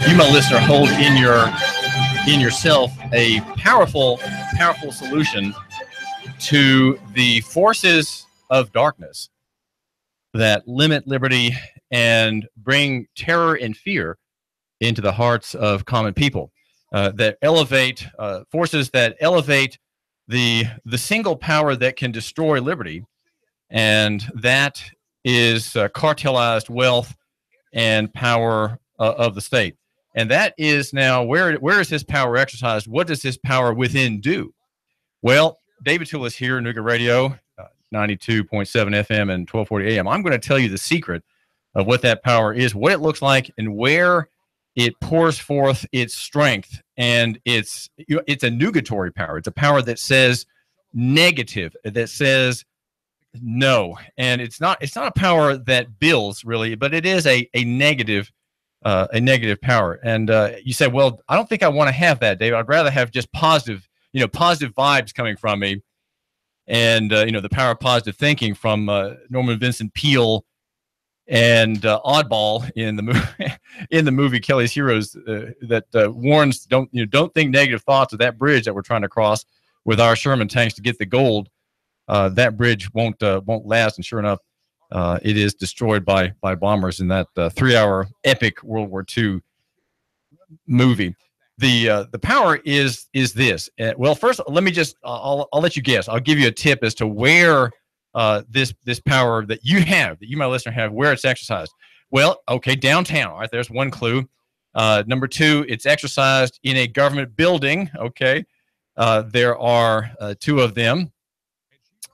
You, my listener, hold in yourself a powerful solution to the forces of darkness that limit liberty and bring terror and fear into the hearts of common people, that elevate forces that elevate the single power that can destroy liberty, and that is cartelized wealth and power of the state. And that is now, where is this power exercised? What does this power within do? Well, David Tulis here, Nooga Radio, 92.7 FM and 1240 AM. I'm going to tell you the secret of what that power is, what it looks like, and where it pours forth its strength. And it's a nugatory power. It's a power that says negative, that says no. And it's not a power that builds, really, but it is a negative power. And you say, well, I don't think I want to have that, David. I'd rather have just positive vibes coming from me. And, the power of positive thinking from Norman Vincent Peale and Oddball in the movie Kelly's Heroes that warns, don't think negative thoughts of that bridge that we're trying to cross with our Sherman tanks to get the gold. That bridge won't last. And sure enough, it is destroyed by bombers in that 3-hour epic World War II movie. The power is this. Well, first, let me just I'll let you guess. I'll give you a tip as to where this power that you, my listener, have, where it's exercised. Well, okay, downtown. All right, there's one clue. Number two, it's exercised in a government building. Okay, there are two of them.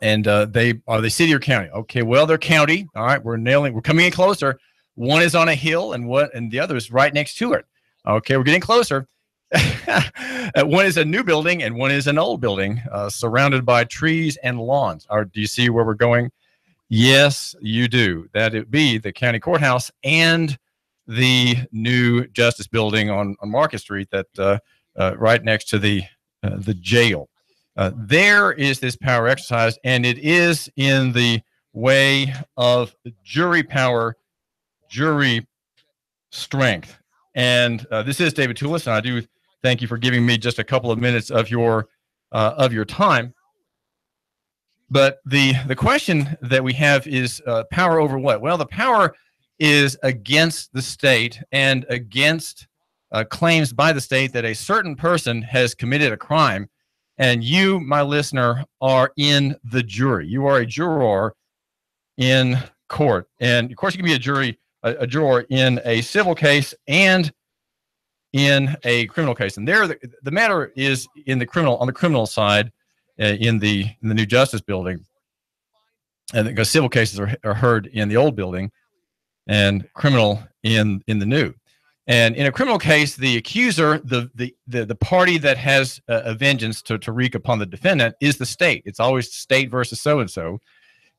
And they are the city or county. Okay, well, they're county. All right, we're coming in closer. One is on a hill, and the other is right next to it. Okay, we're getting closer. One is a new building, and one is an old building, surrounded by trees and lawns. Do you see where we're going? Yes, you do. That it be the county courthouse and the new Justice Building on Market Street, that right next to the jail. There is this power exercised, and it is in the way of jury power, jury strength. And this is David Tulis, and I do thank you for giving me just a couple of minutes of your time. But the question that we have is power over what? Well, the power is against the state and against claims by the state that a certain person has committed a crime. And you, my listener, are in the jury. You are a juror in court. And, of course, you can be a juror in a civil case and in a criminal case. And there, the matter is on the criminal side, in the new Justice Building. And because civil cases are heard in the old building and criminal in the new. And in a criminal case, the accuser, the party that has a vengeance to wreak upon the defendant, is the state. It's always state versus so-and-so.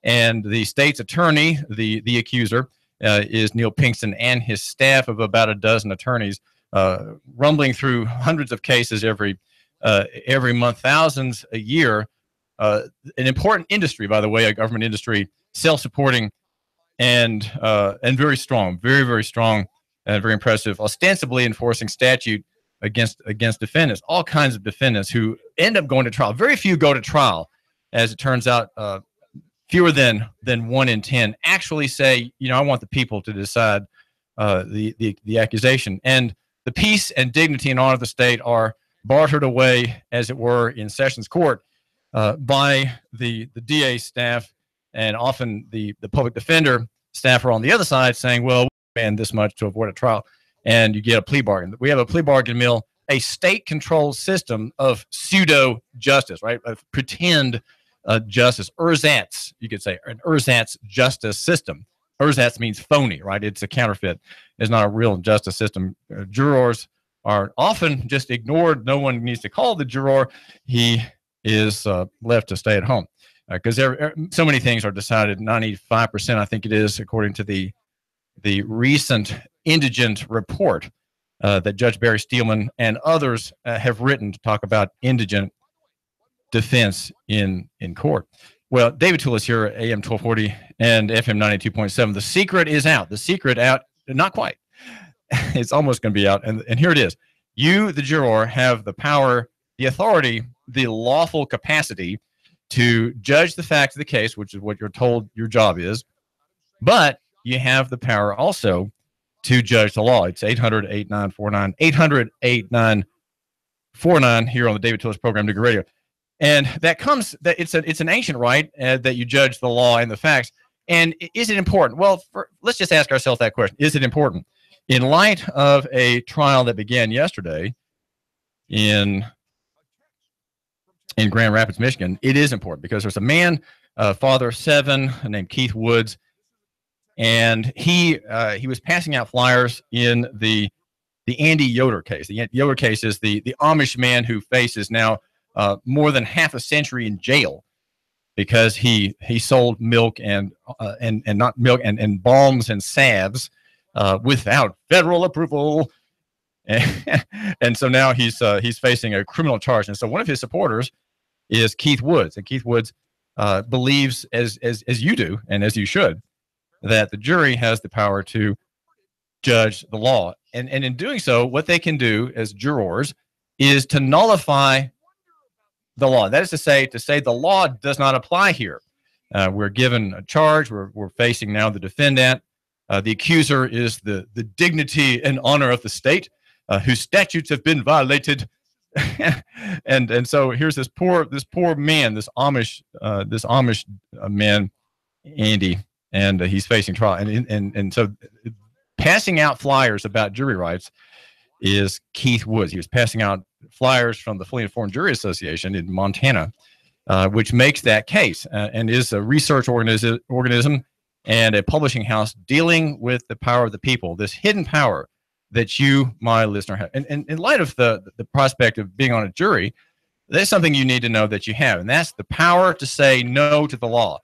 And the state's attorney, the accuser, is Neil Pinkston and his staff of about a dozen attorneys, rumbling through hundreds of cases every month, thousands a year. An important industry, by the way, a government industry, self-supporting and very strong, very, very strong. And very impressive, ostensibly enforcing statute against defendants, all kinds of defendants who end up going to trial. Very few go to trial, as it turns out. Fewer than 1 in 10 actually say, I want the people to decide the accusation. And the peace and dignity and honor of the state are bartered away, as it were, in Sessions Court by the DA staff, and often the public defender staff are on the other side saying, well, and this much to avoid a trial, and you get a plea bargain. We have a plea bargain mill, a state-controlled system of pseudo-justice, right? Of pretend justice, ersatz, you could say, an ersatz justice system. Ersatz means phony, right? It's a counterfeit. It's not a real justice system. Jurors are often just ignored. No one needs to call the juror. He is left to stay at home because so many things are decided. 95%, I think it is, according to the recent indigent report that Judge Barry Steelman and others have written to talk about indigent defense in court. Well, David Tulis here, AM 1240 and FM 92.7. The secret is out. The secret out, not quite. It's almost going to be out. And here it is. You, the juror, have the power, the authority, the lawful capacity to judge the facts of the case, which is what you're told your job is. But you have the power also to judge the law. It's 800-8949, 800-8949 here on the David Tulis program, Nooga Radio. And that comes, that it's an ancient right that you judge the law and the facts. And is it important? Well, let's just ask ourselves that question. Is it important? In light of a trial that began yesterday in Grand Rapids, Michigan, it is important because there's a man, father of 7, named Keith Woods, and he was passing out flyers in the Andy Yoder case. The Yoder case is the Amish man who faces now more than half a century in jail because he sold milk and not milk and balms and salves without federal approval, and so now he's facing a criminal charge. And so one of his supporters is Keith Woods, and Keith Woods believes, as you do and as you should, that the jury has the power to judge the law, and in doing so, what they can do as jurors is to nullify the law. That is to say the law does not apply here. We're given a charge. We're facing now the defendant. The accuser is the dignity and honor of the state, whose statutes have been violated. and so here's this poor man, this Amish man, Andy, and he's facing trial. And so passing out flyers about jury rights is Keith Woods. He was passing out flyers from the Fully Informed Jury Association in Montana, which makes that case, and is a research organism and a publishing house dealing with the power of the people, this hidden power that you, my listener, have. And in light of the prospect of being on a jury, there's something you need to know that you have, and that's the power to say no to the law.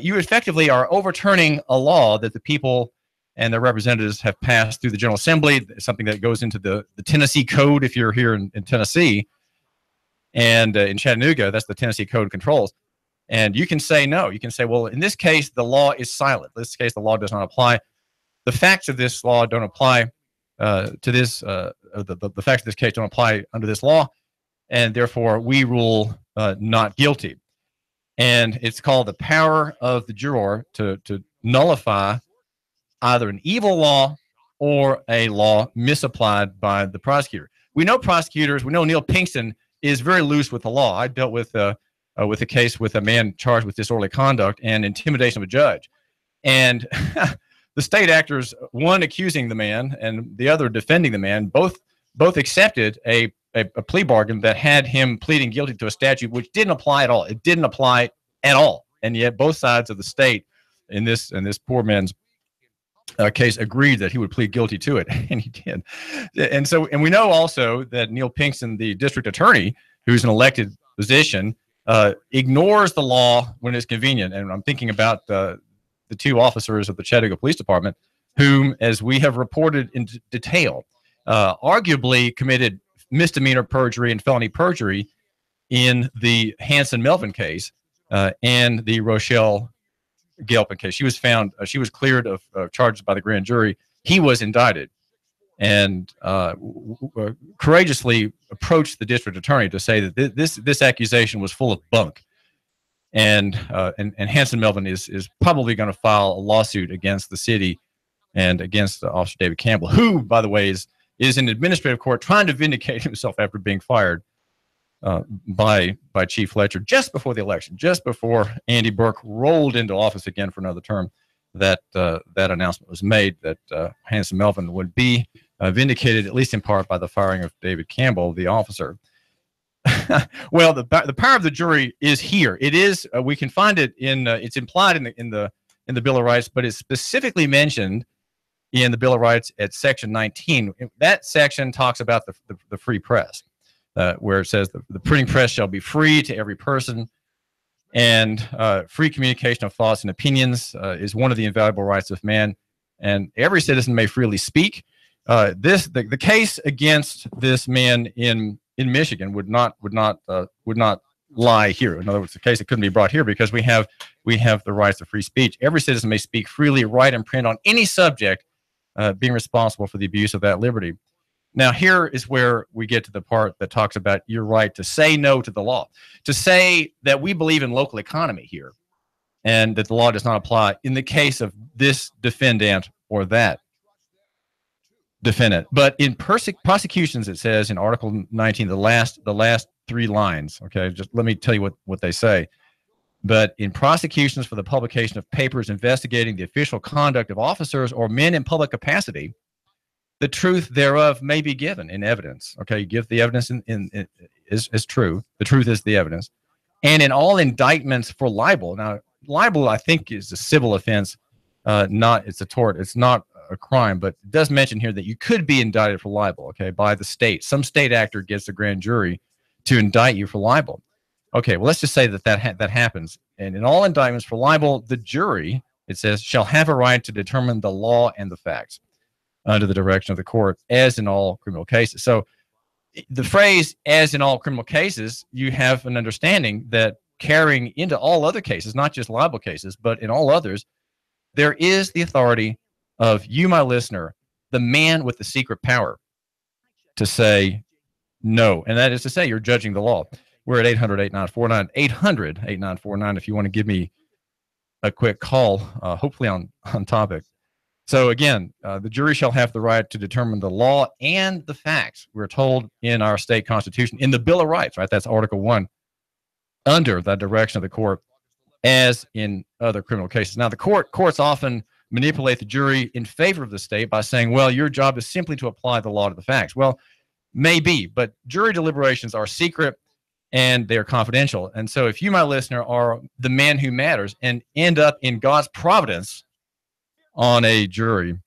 You effectively are overturning a law that the people and their representatives have passed through the General Assembly, something that goes into the Tennessee Code if you're here in Tennessee. And in Chattanooga, that's the Tennessee Code controls. And you can say no. You can say, well, in this case, the law is silent. In this case, the law does not apply. The facts of this law don't apply to this. The facts of this case don't apply under this law, and therefore we rule not guilty. And it's called the power of the juror to nullify either an evil law or a law misapplied by the prosecutor. We know prosecutors. We know Neil Pinkston is very loose with the law. I dealt with a case with a man charged with disorderly conduct and intimidation of a judge. And the state actors, one accusing the man and the other defending the man, both accepted a plea bargain that had him pleading guilty to a statute which didn't apply at all. It didn't apply at all. And yet both sides of the state in this poor man's case agreed that he would plead guilty to it, and he did. And we know also that Neil Pinkston, the district attorney, who's an elected position, ignores the law when it's convenient. And I'm thinking about the 2 officers of the Chattanooga Police Department, whom, as we have reported in detail, arguably committed misdemeanor perjury and felony perjury in the Hanson Melvin case and the Rochelle Galpin case. She was found, she was cleared of charges by the grand jury. He was indicted, and courageously approached the district attorney to say that this accusation was full of bunk. And Hanson Melvin is probably going to file a lawsuit against the city and against Officer David Campbell, who, by the way, is in administrative court trying to vindicate himself after being fired by Chief Fletcher just before the election, just before Andy Burke rolled into office again for another term. That announcement was made that Hanson Melvin would be vindicated, at least in part, by the firing of David Campbell, the officer. Well, the power of the jury is here. It is. We can find it in. It's implied in the Bill of Rights, but it's specifically mentioned in the Bill of Rights at Section 19. That section talks about the free press, where it says the printing press shall be free to every person, and free communication of thoughts and opinions is one of the invaluable rights of man, and every citizen may freely speak. The case against this man in Michigan would not lie here. In other words, the case that couldn't be brought here because we have the rights of free speech. Every citizen may speak freely, write and print on any subject, being responsible for the abuse of that liberty. Now, here is where we get to the part that talks about your right to say no to the law, to say that we believe in local economy here and that the law does not apply in the case of this defendant or that defendant. But in prosecutions, it says in Article 19, the last 3 lines, okay, just let me tell you what they say. But in prosecutions for the publication of papers investigating the official conduct of officers or men in public capacity, the truth thereof may be given in evidence. Okay, you give the evidence is true. The truth is the evidence. And in all indictments for libel. Now, libel, I think, is a civil offense. It's a tort. It's not a crime, but it does mention here that you could be indicted for libel, okay, by the state. Some state actor gets a grand jury to indict you for libel. Okay, well, let's just say that happens. And in all indictments for libel, the jury, it says, shall have a right to determine the law and the facts under the direction of the court, as in all criminal cases. So the phrase, as in all criminal cases, you have an understanding that carrying into all other cases, not just libel cases, but in all others, there is the authority of you, my listener, the man with the secret power, to say no. And that is to say, you're judging the law. We're at 800-8949, 800-8949 if you want to give me a quick call, hopefully on topic. So again, the jury shall have the right to determine the law and the facts. We're told in our state constitution, in the Bill of Rights, right? That's Article 1, under the direction of the court, as in other criminal cases. Now, the courts often manipulate the jury in favor of the state by saying, well, your job is simply to apply the law to the facts. Well, maybe, but jury deliberations are secret and they're confidential. And so if you, my listener, are the man who matters and end up in God's providence on a jury,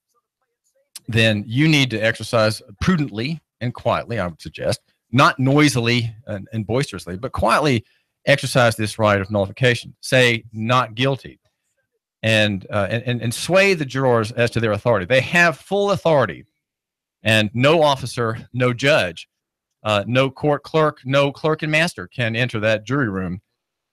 then you need to exercise prudently and quietly, I would suggest, not noisily and boisterously, but quietly exercise this right of nullification. Say not guilty, and sway the jurors as to their authority. They have full authority, and no officer, no judge, no court clerk, no clerk and master can enter that jury room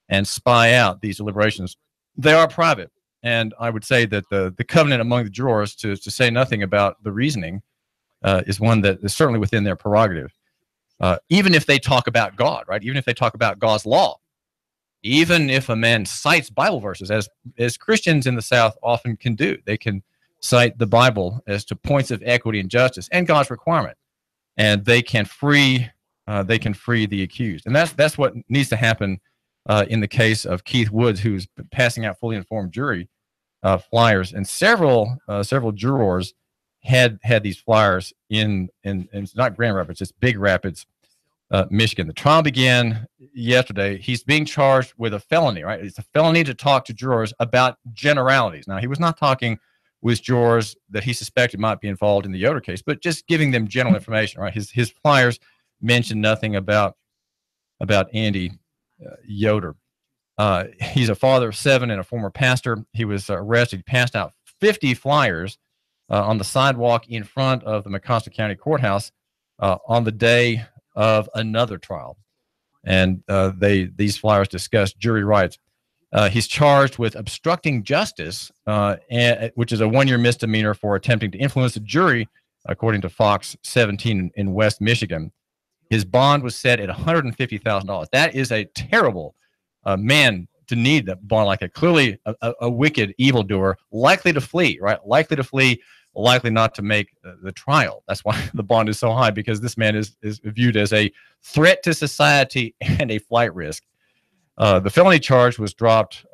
and spy out these deliberations. They are private. And I would say that the covenant among the jurors to say nothing about the reasoning is one that is certainly within their prerogative. Even if they talk about God, right? Even if they talk about God's law, even if a man cites Bible verses, as Christians in the South often can do, they can cite the Bible as to points of equity and justice and God's requirement, and they can free the accused. And that's what needs to happen in the case of Keith Woods, who's passing out fully informed jury flyers, and several jurors had these flyers in it's not Grand Rapids, it's Big Rapids, Michigan. The trial began yesterday. He's being charged with a felony, right? It's a felony to talk to jurors about generalities. Now, he was not talking with jurors that he suspected might be involved in the Yoder case, but just giving them general information, right? His flyers mentioned nothing about Andy Yoder. He's a father of 7 and a former pastor. He was arrested. He passed out 50 flyers on the sidewalk in front of the Mecosta County Courthouse on the day of another trial. And these flyers discuss jury rights. He's charged with obstructing justice, which is a 1-year misdemeanor for attempting to influence a jury, according to Fox 17 in West Michigan. His bond was set at $150,000. That is a terrible man to need that bond like that. Clearly a wicked evildoer, likely to flee, right? Likely to flee, likely not to make the trial. That's why the bond is so high, because this man is viewed as a threat to society and a flight risk. The felony charge was dropped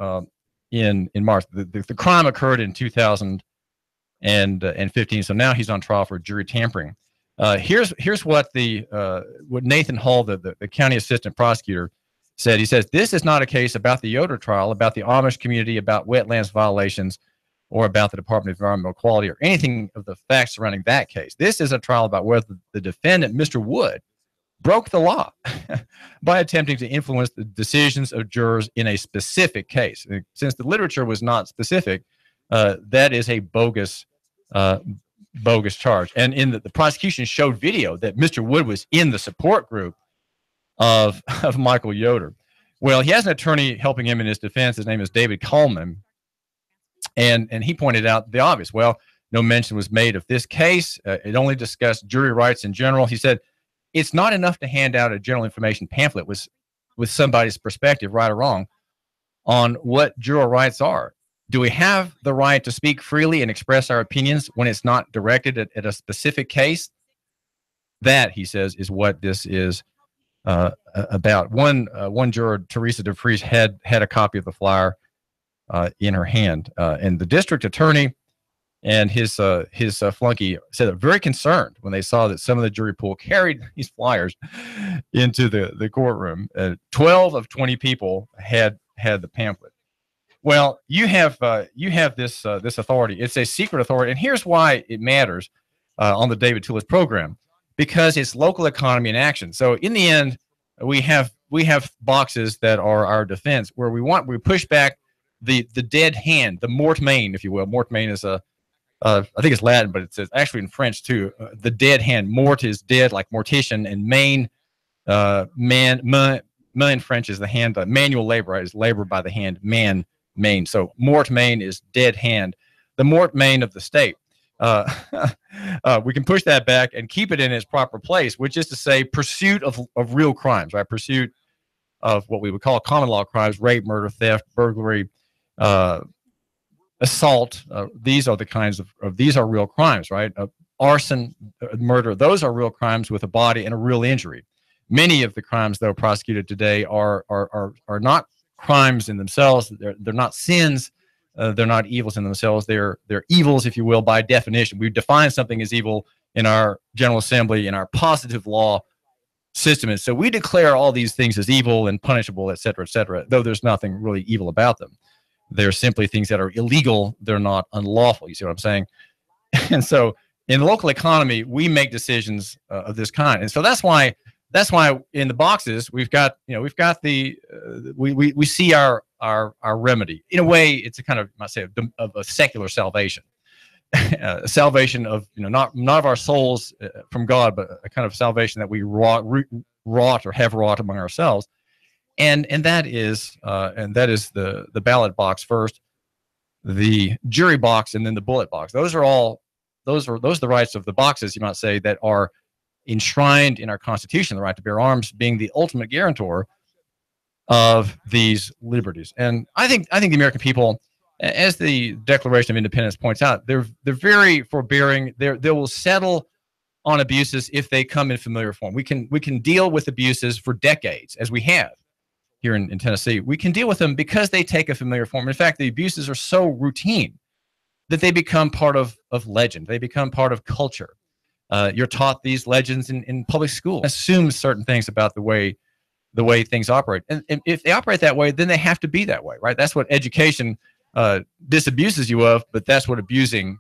in March. The crime occurred in 2015, so now he's on trial for jury tampering. Here's what Nathan Hull, the county assistant prosecutor, said. He says, this is not a case about the Yoder trial, about the Amish community, about wetlands violations, or about the Department of Environmental Quality, or anything of the facts surrounding that case. This is a trial about whether the defendant, Mr. Wood, broke the law by attempting to influence the decisions of jurors in a specific case. And since the literature was not specific, that is a bogus charge. And in the prosecution showed video that Mr. Wood was in the support group of Michael Yoder. Well, he has an attorney helping him in his defense. His name is David Coleman. And he pointed out the obvious. Well, no mention was made of this case. It only discussed jury rights in general. He said, it's not enough to hand out a general information pamphlet with somebody's perspective, right or wrong, on what juror rights are. Do we have the right to speak freely and express our opinions when it's not directed at a specific case? That, he says, is what this is about. One juror, Teresa DeFries, had a copy of the flyer in her hand, and the district attorney and his flunky said they're very concerned when they saw that some of the jury pool carried these flyers into the courtroom. 12 of 20 people had the pamphlet. Well, you have this authority. It's a secret authority, and here's why it matters on the David Tulis program, because it's local economy in action. So in the end, we have boxes that are our defense, where we push back the dead hand, the mort main, if you will. Mort main is I think it's Latin, but it's actually in French too. The dead hand. Mort is dead, like mortician, and main, main in French is the hand. Manual labor, right, is labor by the hand. Main. So mort main is dead hand. The mort main of the state. We can push that back and keep it in its proper place, which is to say, pursuit of real crimes, right? Pursuit of what we would call common law crimes: rape, murder, theft, burglary, assault. These are the kinds of these are real crimes, right? Arson, murder, those are real crimes with a body and a real injury. Many of the crimes, though, prosecuted today are not crimes in themselves. They're not sins. They're not evils in themselves. They're evils, if you will, by definition. We define something as evil in our General Assembly, in our positive law system. And so we declare all these things as evil and punishable, et cetera, though there's nothing really evil about them. They're simply things that are illegal. They're not unlawful. You see what I'm saying? And so in the local economy, we make decisions of this kind. And so that's why in the boxes we've got the we see our remedy. In a way, it's a kind of, I might say, of a secular salvation, a salvation of not of our souls from God, but a kind of salvation that we wrought or have wrought among ourselves. And that is the ballot box first, the jury box, and then the bullet box. Those are the rights of the boxes, you might say, that are enshrined in our Constitution, the right to bear arms being the ultimate guarantor of these liberties. And I think the American people, as the Declaration of Independence points out, they're very forbearing. They will settle on abuses if they come in familiar form. We can deal with abuses for decades, as we have here in Tennessee. We can deal with them because they take a familiar form. In fact, the abuses are so routine that they become part of legend. They become part of culture. You're taught these legends in public school. Assumes certain things about the way things operate. And if they operate that way, then they have to be that way, right? That's what education disabuses you of, but that's what abusing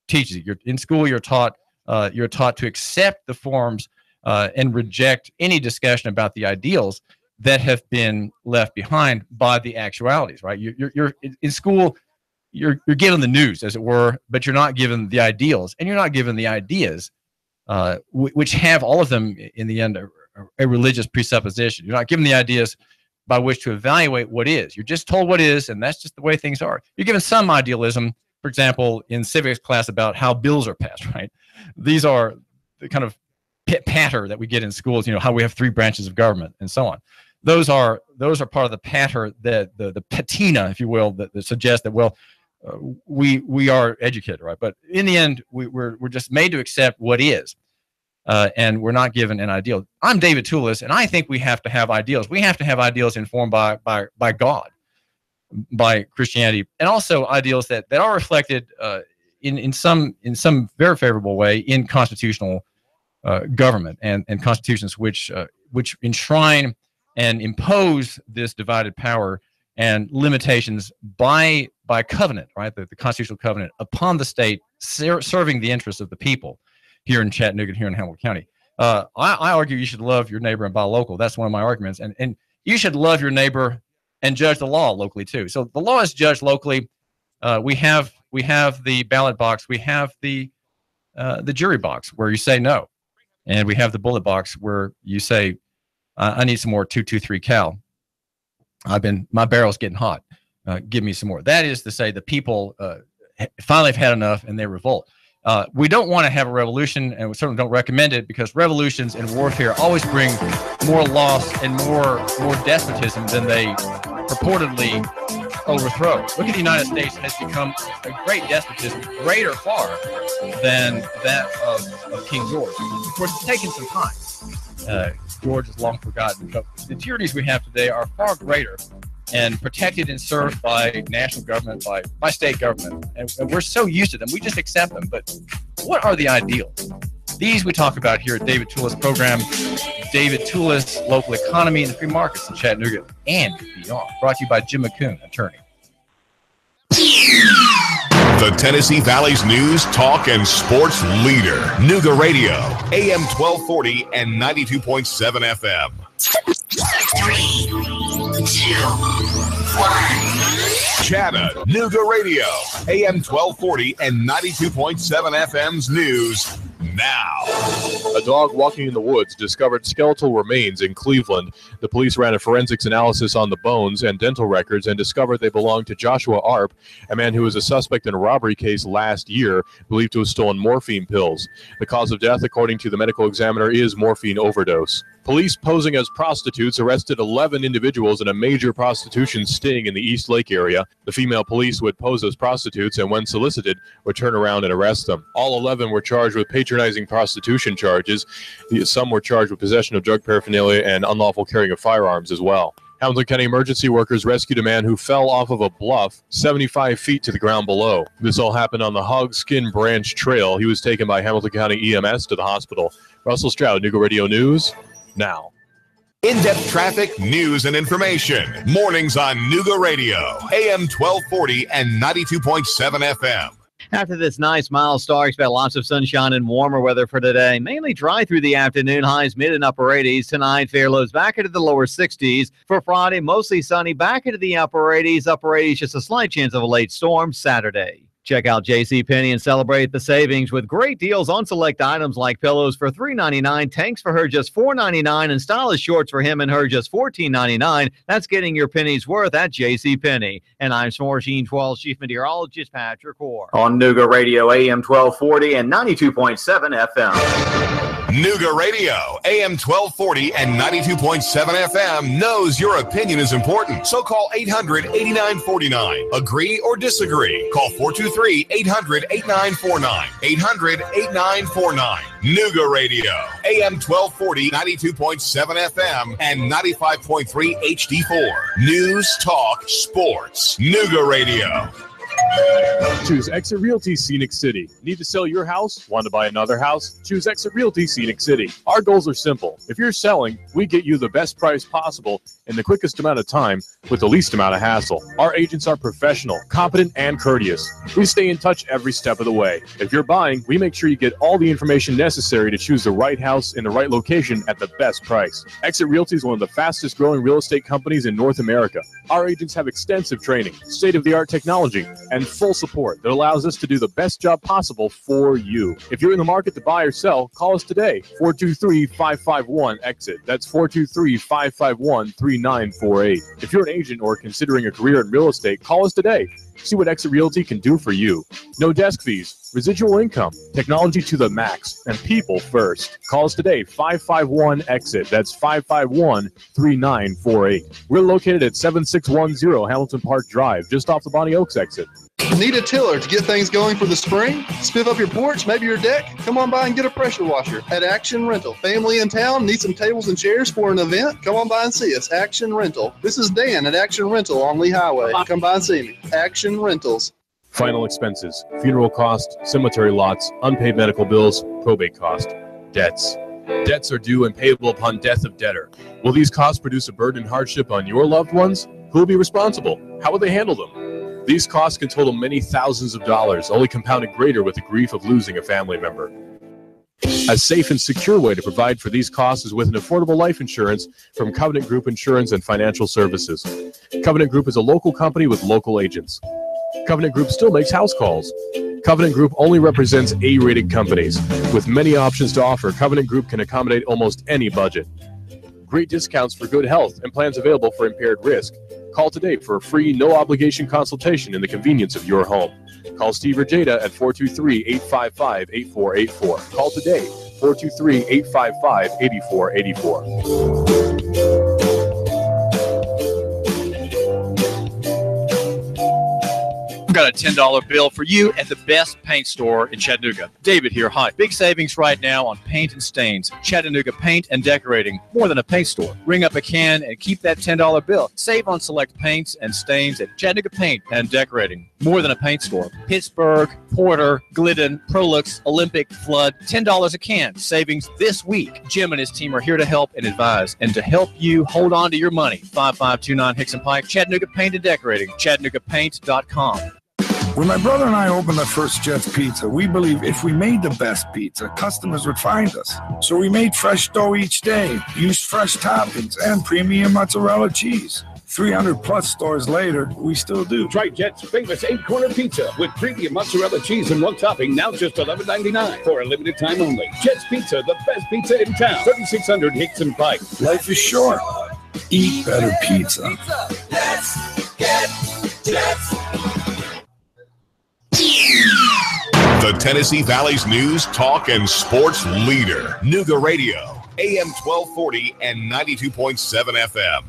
teaches you. In school, you're taught to accept the forms and reject any discussion about the ideals that have been left behind by the actualities, right? You're in school, you're given the news, as it were, but you're not given the ideals, and you're not given the ideas, which have all of them in the end a religious presupposition. You're not given the ideas by which to evaluate what is. You're just told what is, and that's just the way things are. You're given some idealism, for example, in civics class about how bills are passed, right? These are the kind of patter that we get in schools, how we have 3 branches of government and so on. Those are part of the patter, that the patina, if you will, that suggests that, we are educated, right? But in the end, we're just made to accept what is, and we're not given an ideal. I'm David Tulis, and I think we have to have ideals. We have to have ideals informed by God, by Christianity, and also ideals that are reflected in some very favorable way in constitutional government and constitutions which enshrine and impose this divided power and limitations by covenant, right? The constitutional covenant upon the state, serving the interests of the people here in Chattanooga and here in Hamilton County. I argue you should love your neighbor and buy local. That's one of my arguments. And you should love your neighbor and judge the law locally too. So the law is judged locally. We have the ballot box. We have the jury box where you say no, and we have the bullet box where you say, I need some more 223 cal. My barrel's getting hot. Give me some more. That is to say, the people finally have had enough and they revolt. We don't want to have a revolution, and we certainly don't recommend it, because revolutions and warfare always bring more loss and more despotism than they purportedly overthrow. Look at the United States has become a great despotism, greater far than that of King George. Of course, it's taken some time. George is long forgotten, but the tyrannies we have today are far greater and protected and served by national government, by state government. And we're so used to them, we just accept them. But what are the ideals? These we talk about here at David Tulis' program, David Tulis, Local Economy and the Free Markets in Chattanooga and beyond. Brought to you by Jim McCoon, attorney. The Tennessee Valley's news, talk, and sports leader. Nooga Radio, AM 1240 and 92.7 FM. 3, 2, 1. Chattanooga Radio, AM 1240 and 92.7 FM's news now. A dog walking in the woods discovered skeletal remains in Cleveland. The police ran a forensics analysis on the bones and dental records and discovered they belonged to Joshua Arp, a man who was a suspect in a robbery case last year, believed to have stolen morphine pills. The cause of death, according to the medical examiner, is morphine overdose. Police posing as prostitutes arrested 11 individuals in a major prostitution sting in the East Lake area. The female police would pose as prostitutes and, when solicited, would turn around and arrest them. All 11 were charged with patronizing prostitution charges. Some were charged with possession of drug paraphernalia and unlawful carrying of firearms as well. Hamilton County emergency workers rescued a man who fell off of a bluff 75 feet to the ground below. This all happened on the Hogskin Branch Trail. He was taken by Hamilton County EMS to the hospital. Russell Stroud, Nooga Radio News, now. In-depth traffic, news, and information. Mornings on Nooga Radio, AM 1240 and 92.7 FM. After this nice mild start, expect lots of sunshine and warmer weather for today. Mainly dry through the afternoon, highs mid and upper 80s. Tonight, fair lows back into the lower 60s. For Friday, mostly sunny, back into the upper 80s. Upper 80s, just a slight chance of a late storm Saturday. Check out JCPenney and celebrate the savings with great deals on select items like pillows for $3.99, tanks for her just $4.99, and stylish shorts for him and her just $14.99. That's getting your pennies worth at JCPenney. And I'm Smorgine 12 Chief Meteorologist Patrick Orr. On Nooga Radio, AM 1240 and 92.7 FM. Nooga Radio, AM 1240 and 92.7 FM knows your opinion is important. So call 800-8949. Agree or disagree? Call 423-800-8949. 800-8949. Nooga Radio, AM 1240, 92.7 FM, and 95.3 HD4. News, talk, sports. Nooga Radio. Choose Exit Realty Scenic City. Need to sell your house? Want to buy another house? Choose Exit Realty Scenic City. Our goals are simple. If you're selling, we get you the best price possible in the quickest amount of time with the least amount of hassle. Our agents are professional, competent, and courteous. We stay in touch every step of the way. If you're buying, we make sure you get all the information necessary to choose the right house in the right location at the best price. Exit Realty is one of the fastest growing real estate companies in North America. Our agents have extensive training, state-of-the-art technology, and full support that allows us to do the best job possible for you. If you're in the market to buy or sell, call us today, 423-551-EXIT. That's 423-551-3948. If you're an agent or considering a career in real estate, call us today. See what Exit Realty can do for you. No desk fees, residual income, technology to the max, and people first. Call us today, 551-EXIT. That's 551-3948. We're located at 7610 Hamilton Park Drive, just off the Bonnie Oaks exit. Need a tiller to get things going for the spring? Spiff up your porch, maybe your deck? Come on by and get a pressure washer at Action Rental. Family in town, need some tables and chairs for an event? Come on by and see us, Action Rental. This is Dan at Action Rental on Lee Highway. Come by and see me, Action Rentals. Final expenses, funeral cost, cemetery lots, unpaid medical bills, probate cost, debts. Debts are due and payable upon death of debtor. Will these costs produce a burden and hardship on your loved ones? Who will be responsible? How will they handle them? These costs can total many thousands of dollars, only compounded greater with the grief of losing a family member. A safe and secure way to provide for these costs is with an affordable life insurance from Covenant Group Insurance and Financial Services. Covenant Group is a local company with local agents. Covenant Group still makes house calls. Covenant Group only represents A-rated companies. With many options to offer, Covenant Group can accommodate almost any budget. Great discounts for good health and plans available for impaired risk. Call today for a free, no-obligation consultation in the convenience of your home. Call Steve or Jada at 423-855-8484. Call today, 423-855-8484. I've got a $10 bill for you at the best paint store in Chattanooga. David here. Hi. Big savings right now on paint and stains. Chattanooga Paint and Decorating. More than a paint store. Ring up a can and keep that $10 bill. Save on select paints and stains at Chattanooga Paint and Decorating. More than a paint store. Pittsburgh, Porter, Glidden, Prolux, Olympic, Flood. $10 a can. Savings this week. Jim and his team are here to help and advise and to help you hold on to your money. 5529 Hickson Pike. Chattanooga Paint and Decorating. ChattanoogaPaint.com. When my brother and I opened the first Jets Pizza, we believed if we made the best pizza, customers would find us. So we made fresh dough each day, used fresh toppings, and premium mozzarella cheese. 300-plus stores later, we still do. Try Jet's famous 8-corner pizza with premium mozzarella cheese and one topping, now just $11.99 for a limited time only. Jet's Pizza, the best pizza in town. 3600 Hickson Pike. Life is short. Eat better pizza. Let's get Jets. The Tennessee Valley's news, talk, and sports leader. Nooga Radio, AM 1240 and 92.7 FM.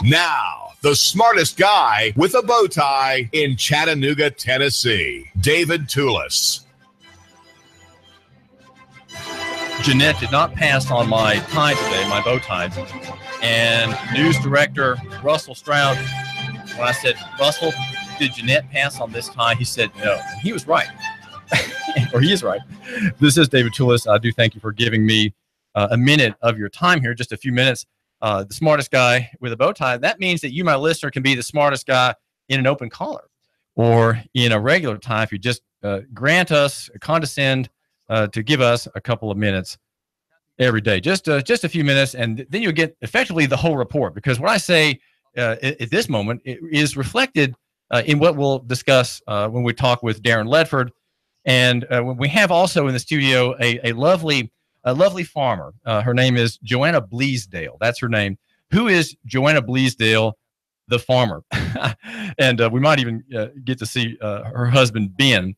Now, the smartest guy with a bow tie in Chattanooga, Tennessee, David Tulis. Jeanette did not pass on my tie today, my bow tie. And news director Russell Stroud, when I said, Russell, did Jeanette pass on this tie? He said no. And he was right. Or he is right. This is David Tulis. I do thank you for giving me a minute of your time here, just a few minutes. The smartest guy with a bow tie. That means that you, my listener, can be the smartest guy in an open collar or in a regular tie if you just condescend to give us a couple of minutes every day. Just a few minutes, and then you'll get effectively the whole report, because what I say at this moment is reflected in what we'll discuss when we talk with Darrin Ledford. And we have also in the studio a lovely farmer. Her name is Joanna Bleasdale. That's her name. Who is Joanna Bleasdale, the farmer? And we might even get to see her husband, Ben.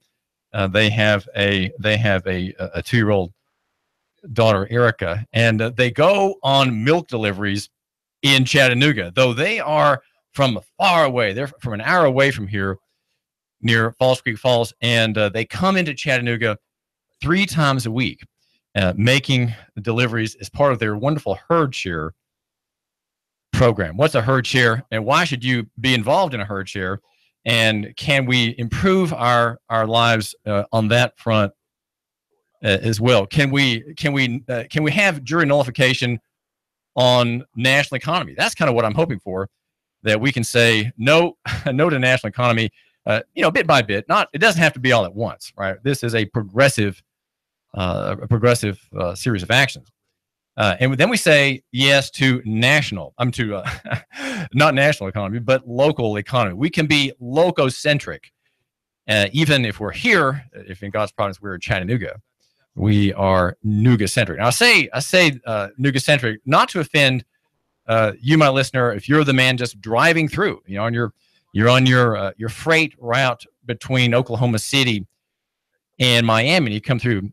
They have a 2-year-old daughter, Erica, and they go on milk deliveries in Chattanooga, though they are from far away. They're from an hour away from here, near Falls Creek Falls, and they come into Chattanooga 3 times a week, making deliveries as part of their wonderful herd share program. What's a herd share, and why should you be involved in a herd share? And can we improve our lives on that front as well? Can we have jury nullification on national economy? That's kind of what I'm hoping for, that we can say no to national economy, bit by bit. It doesn't have to be all at once, right? This is a progressive series of actions. And then we say yes to not national economy, but local economy. We can be loco-centric. Even if we're here, if in God's providence we're in Chattanooga, we are Nooga-centric. Now, I say Nooga-centric not to offend you, my listener, if you're the man just driving through, you're on your freight route between Oklahoma City and Miami, and you come through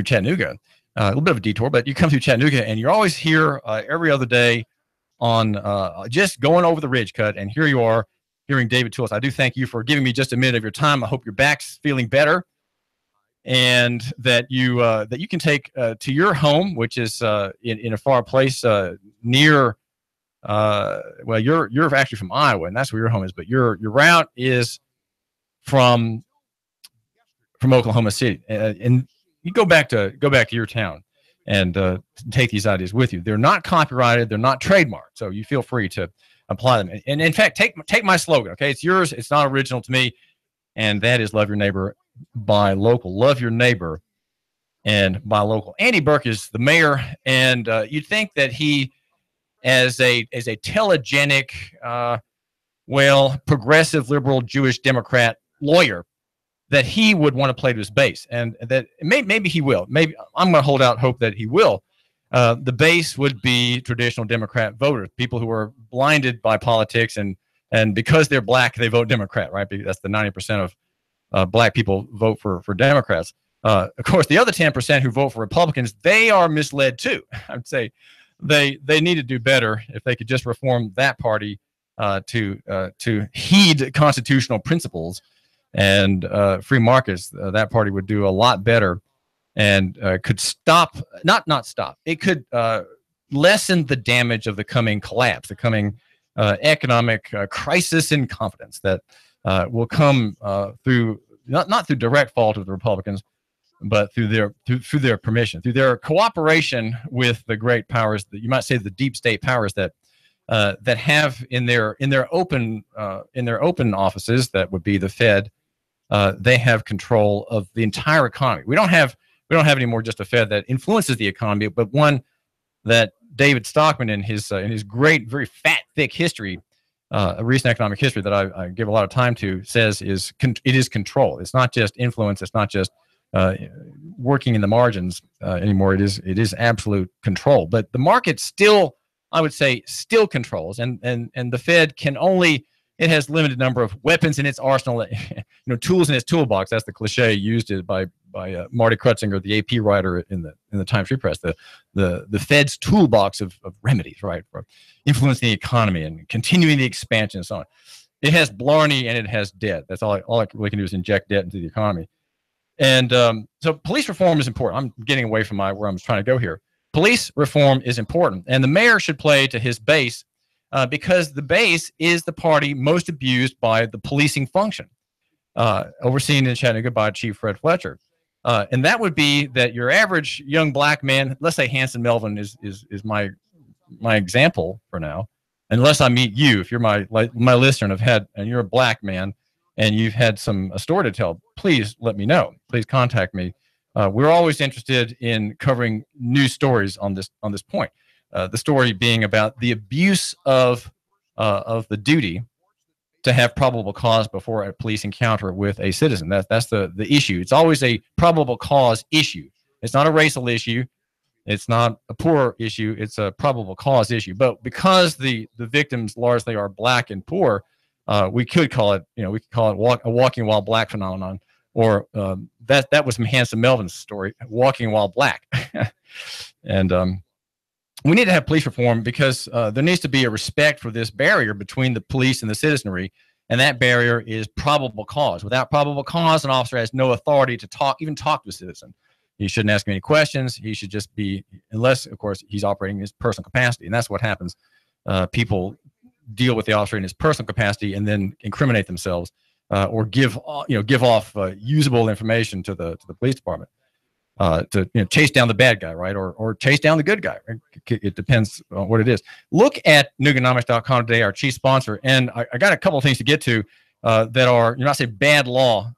Chattanooga. A little bit of a detour, but you come through Chattanooga, and you're always here every other day on just going over the ridge cut, and here you are hearing David Tulis. I do thank you for giving me just a minute of your time. I hope your back's feeling better, and that you can take to your home, which is in a far place near. You're actually from Iowa, and that's where your home is, but your route is from Oklahoma City, and you go back to your town and take these ideas with you. They're not copyrighted. They're not trademarked. So you feel free to apply them. And in fact, take my slogan. Okay. It's yours. It's not original to me. And that is love your neighbor, buy local. Love your neighbor and buy local. Andy Burke is the mayor. And you'd think that he, as a telegenic, progressive, liberal, Jewish Democrat lawyer, that he would want to play to his base, and that maybe he will. Maybe I'm going to hold out hope that he will. The base would be traditional Democrat voters, people who are blinded by politics, and because they're black, they vote Democrat, right? Because that's the 90% of black people vote for Democrats. Of course, the other 10% who vote for Republicans, they are misled too. I'd say they need to do better if they could just reform that party to heed constitutional principles and free markets. That party would do a lot better and could stop, not stop. It could lessen the damage of the coming collapse, the coming economic crisis in confidence that will come through not through direct fault of the Republicans, but through their permission, through their cooperation with the great powers, that you might say the deep state powers that have in their open offices, that would be the Fed. They have control of the entire economy. We don't have anymore just a Fed that influences the economy, but one that David Stockman in his great, very fat, thick history, a recent economic history that I give a lot of time to, says it is control. It's not just influence. It's not just working in the margins anymore. It is absolute control. But the market still, I would say, still controls, and the Fed can only, it has limited number of weapons in its arsenal, tools in its toolbox. That's the cliche used by Marty Krutzinger, the AP writer in the Times Free Press. The Fed's toolbox of remedies, right, for influencing the economy and continuing the expansion and so on. It has blarney and it has debt. That's all we can do is inject debt into the economy. And so police reform is important. I'm getting away from where I'm trying to go here. Police reform is important, and the mayor should play to his base because the base is the party most abused by the policing function, overseen in Chattanooga by Chief Fred Fletcher. And that would be that your average young black man, let's say Hanson Melvin is my example for now, unless I meet you, if you're my listener and you're a black man and you've had a story to tell, please let me know. Please contact me. We're always interested in covering new stories on this point. The story being about the abuse of the duty to have probable cause before a police encounter with a citizen. That's the issue. It's always a probable cause issue. It's not a racial issue. It's not a poor issue. It's a probable cause issue. But because the victims largely are black and poor, we could call it a walking while black phenomenon. Or that was from Hanson Melvin's story, walking while black. And we need to have police reform because there needs to be a respect for this barrier between the police and the citizenry, and that barrier is probable cause. Without probable cause, an officer has no authority to talk to a citizen. He shouldn't ask him any questions. He should just be, unless, of course, he's operating in his personal capacity, and that's what happens. People deal with the officer in his personal capacity and then incriminate themselves. Or give off usable information to the police department to chase down the bad guy, right, or chase down the good guy. Right? It depends on what it is. Look at Nooganomics.com today, our chief sponsor, and I got a couple of things to get to that are not say bad law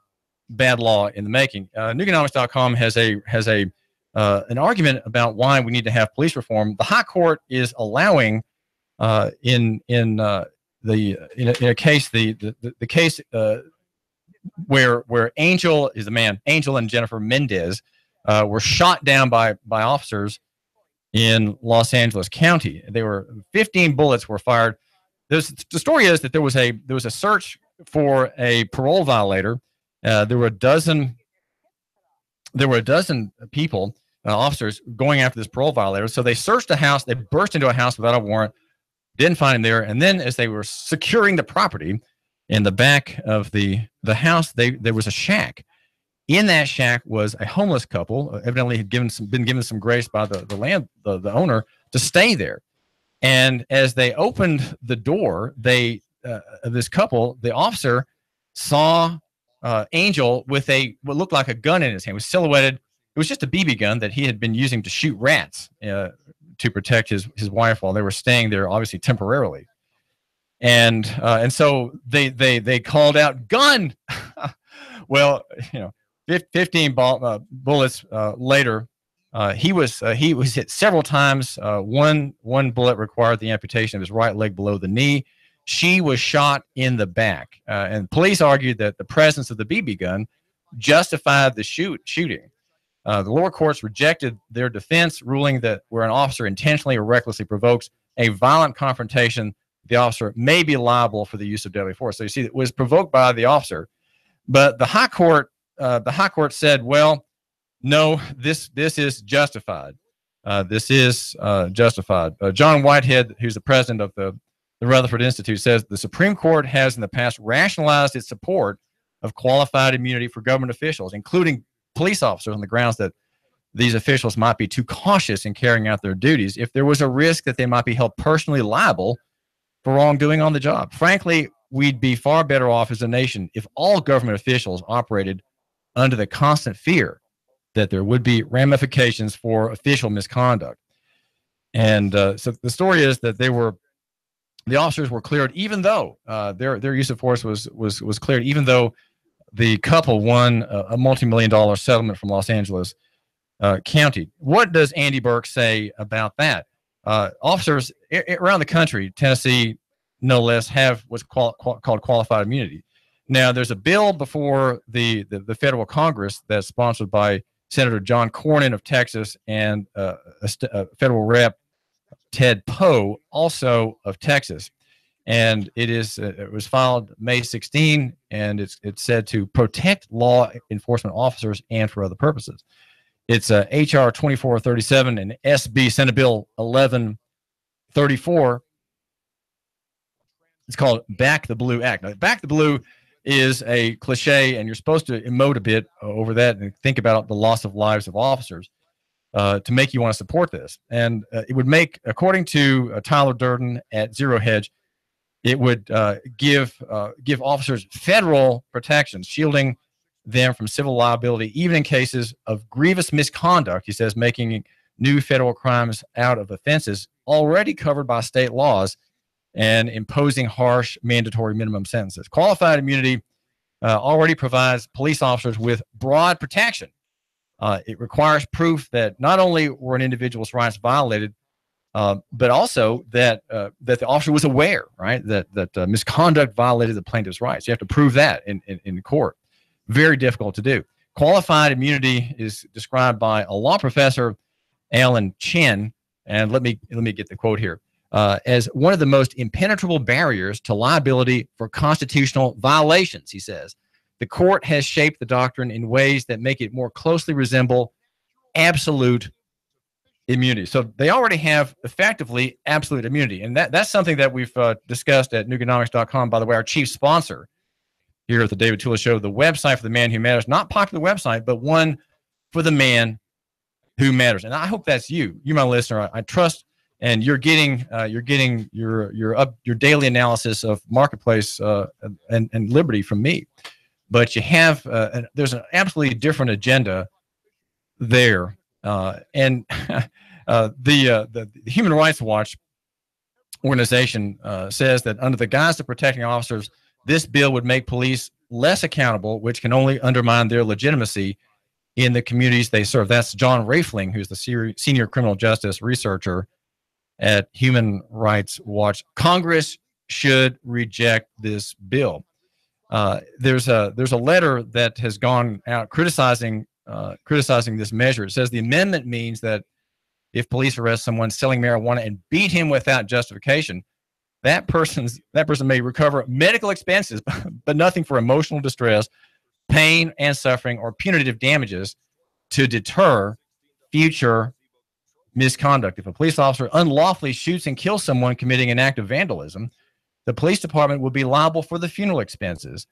in the making. Nooganomics.com has an argument about why we need to have police reform. The High Court is allowing in a case, the case where Angel and Jennifer Mendez were shot down by officers in Los Angeles County. 15 bullets were fired. The story is that there was a search for a parole violator. There were a dozen people, officers, going after this parole violator. So they searched a house. They burst into a house without a warrant. Didn't find him there, and then as they were securing the property, in the back of the house, there was a shack. In that shack was a homeless couple. Evidently, had been given some grace by the owner to stay there. And as they opened the door, this couple, the officer saw Angel with what looked like a gun in his hand. It was silhouetted. It was just a BB gun that he had been using to shoot rats. To protect his wife while they were staying there, obviously temporarily, and so they called out gun. Well, 15 bullets later, he was hit several times. One bullet required the amputation of his right leg below the knee. She was shot in the back, and police argued that the presence of the BB gun justified the shooting. The lower courts rejected their defense, ruling that where an officer intentionally or recklessly provokes a violent confrontation, the officer may be liable for the use of deadly force. So you see, it was provoked by the officer, but the high court said, well, no, this is justified. This is justified. John Whitehead, who's the president of the Rutherford Institute, says the Supreme Court has in the past rationalized its support of qualified immunity for government officials, including police officers, on the grounds that these officials might be too cautious in carrying out their duties if there was a risk that they might be held personally liable for wrongdoing on the job. Frankly, we'd be far better off as a nation if all government officials operated under the constant fear that there would be ramifications for official misconduct. And so the story is that the officers were cleared, even though their use of force was cleared, even though the couple won a multi-million-dollar settlement from Los Angeles County. What does Andy Burke say about that? Officers around the country, Tennessee no less, have what's called qualified immunity. Now, there's a bill before the federal Congress that's sponsored by Senator John Cornyn of Texas and a federal rep, Ted Poe, also of Texas. And it was filed May 16, and it's said to protect law enforcement officers and for other purposes. It's H.R. 2437 and S.B. Senate Bill 1134. It's called Back the Blue Act. Now, Back the Blue is a cliche, and you're supposed to emote a bit over that and think about the loss of lives of officers to make you want to support this. And it would make, according to Tyler Durden at Zero Hedge, it would give officers federal protections, shielding them from civil liability, even in cases of grievous misconduct, he says, making new federal crimes out of offenses already covered by state laws and imposing harsh mandatory minimum sentences. Qualified immunity already provides police officers with broad protection. It requires proof that not only were an individual's rights violated, but also that the officer was aware, right, that misconduct violated the plaintiff's rights. You have to prove that in court. Very difficult to do. Qualified immunity is described by a law professor, Alan Chen, and let me get the quote here, as one of the most impenetrable barriers to liability for constitutional violations, he says. The court has shaped the doctrine in ways that make it more closely resemble absolute immunity. So they already have effectively absolute immunity. And that's something that we've discussed at Nooganomics.com. By the way, our chief sponsor here at the David Tulis Show, the website for the man who matters, not popular website, but one for the man who matters. And I hope that's you, my listener. I trust, and you're getting your daily analysis of marketplace and liberty from me. But you have there's an absolutely different agenda there. And the Human Rights Watch organization says that under the guise of protecting officers, this bill would make police less accountable, which can only undermine their legitimacy in the communities they serve. That's John Raefling, who's the senior criminal justice researcher at Human Rights Watch. Congress should reject this bill. There's a letter that has gone out criticizing this measure. It says the amendment means that if police arrest someone selling marijuana and beat him without justification, that person may recover medical expenses, but nothing for emotional distress, pain and suffering, or punitive damages to deter future misconduct. If a police officer unlawfully shoots and kills someone committing an act of vandalism, the police department will be liable for the funeral expenses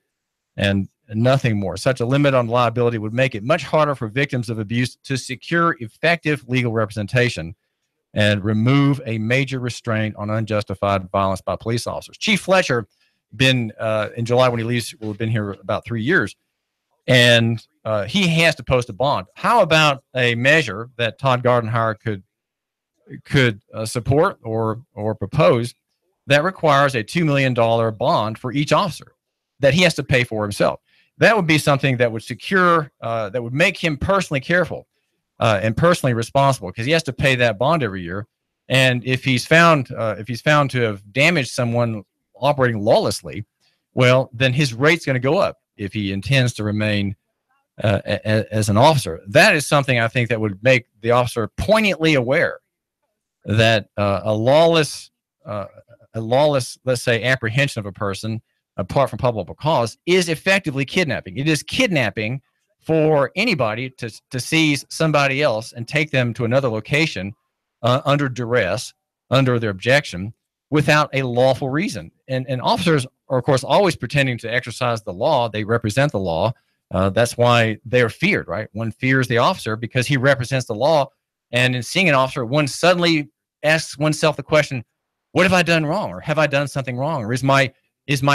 and nothing more. Such a limit on liability would make it much harder for victims of abuse to secure effective legal representation and remove a major restraint on unjustified violence by police officers. Chief Fletcher, been in July when he leaves, will have been here about 3 years, and he has to post a bond. How about a measure that Todd Gardenhire could support or propose that requires a $2 million bond for each officer that he has to pay for himself? That would be something that would secure, that would make him personally careful and personally responsible, because he has to pay that bond every year. And if he's found to have damaged someone operating lawlessly, well, then his rate's going to go up if he intends to remain as an officer. That is something I think that would make the officer poignantly aware that a lawless, let's say, apprehension of a person apart from probable cause is effectively kidnapping. It is kidnapping for anybody to seize somebody else and take them to another location under duress, under their objection, without a lawful reason. And officers are, of course, always pretending to exercise the law. They represent the law. That's why they're feared, right? One fears the officer because he represents the law. And in seeing an officer, one suddenly asks oneself the question, what have I done wrong? Or have I done something wrong? Or is my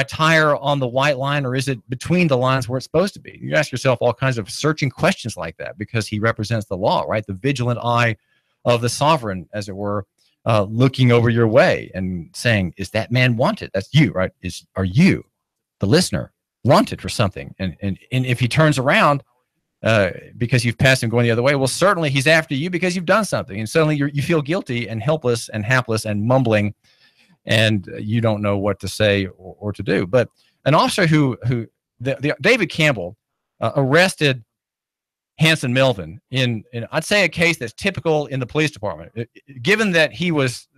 tire on the white line, or is it between the lines where it's supposed to be? You ask yourself all kinds of searching questions like that because he represents the law, right? The vigilant eye of the sovereign, as it were, looking over your way and saying, is that man wanted? That's you, right? Are you, the listener, wanted for something? And if he turns around because you've passed him going the other way, well, certainly he's after you because you've done something. And suddenly you feel guilty and helpless and hapless and mumbling, and you don't know what to say or to do. But an officer David Campbell arrested Hanson Melvin in I'd say a case that's typical in the police department. Given that he was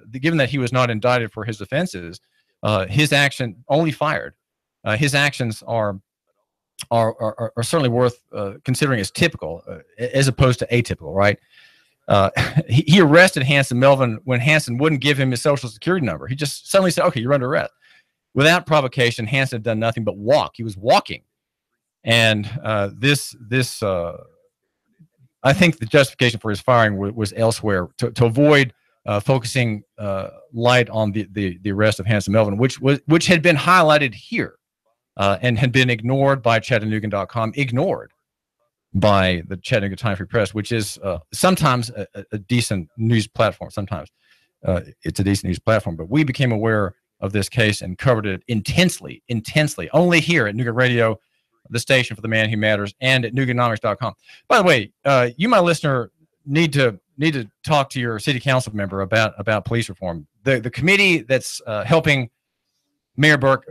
not indicted for his offenses, his action only fired. His actions are certainly worth considering as typical as opposed to atypical, right? He arrested Hanson Melvin when Hanson wouldn't give him his social security number. He just suddenly said, okay, you're under arrest. Without provocation, Hanson had done nothing but walk. He was walking. And I think the justification for his firing was elsewhere to avoid focusing light on the arrest of Hanson Melvin, which had been highlighted here and had been ignored by Chattanooga.com, ignored by the Chattanooga Time-Free Press, which is sometimes a decent news platform. Sometimes it's a decent news platform, but we became aware of this case and covered it intensely, only here at Nooga Radio, the station for the man who matters, and at Nooganomics.com. By the way, you, my listener, need to talk to your city council member about police reform. The committee that's helping Mayor Burke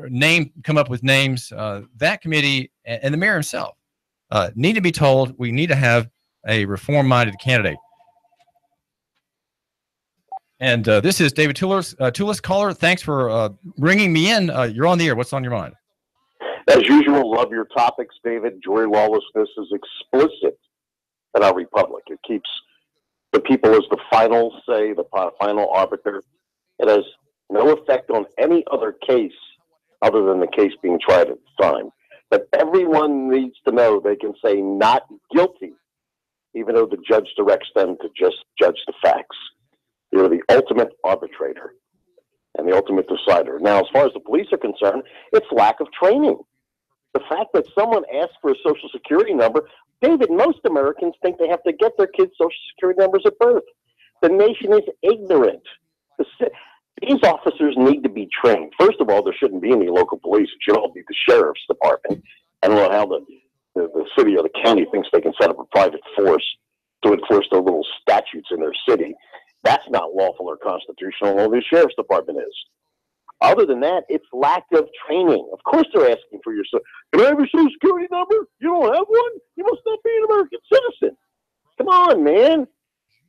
come up with names, that committee and the mayor himself need to be told we need to have a reform-minded candidate. And this is David Tulis, caller. Thanks for bringing me in. You're on the air. What's on your mind? As usual, love your topics, David. Jury lawlessness is explicit in our republic. It keeps the people as the final say, the final arbiter. It has no effect on any other case other than the case being tried at the time. But everyone needs to know they can say not guilty, even though the judge directs them to just judge the facts. You're the ultimate arbitrator and the ultimate decider. Now, as far as the police are concerned, it's lack of training. The fact that someone asks for a social security number, David, most Americans think they have to get their kids' social security numbers at birth. The nation is ignorant. These officers need to be trained. First of all, there shouldn't be any local police. It should all be the sheriff's department. I don't know how the city or the county thinks they can set up a private force to enforce their little statutes in their city. That's not lawful or constitutional, although the sheriff's department is. Other than that, it's lack of training. Of course they're asking for your can I have your social security number? You don't have one? You must not be an American citizen. Come on, man.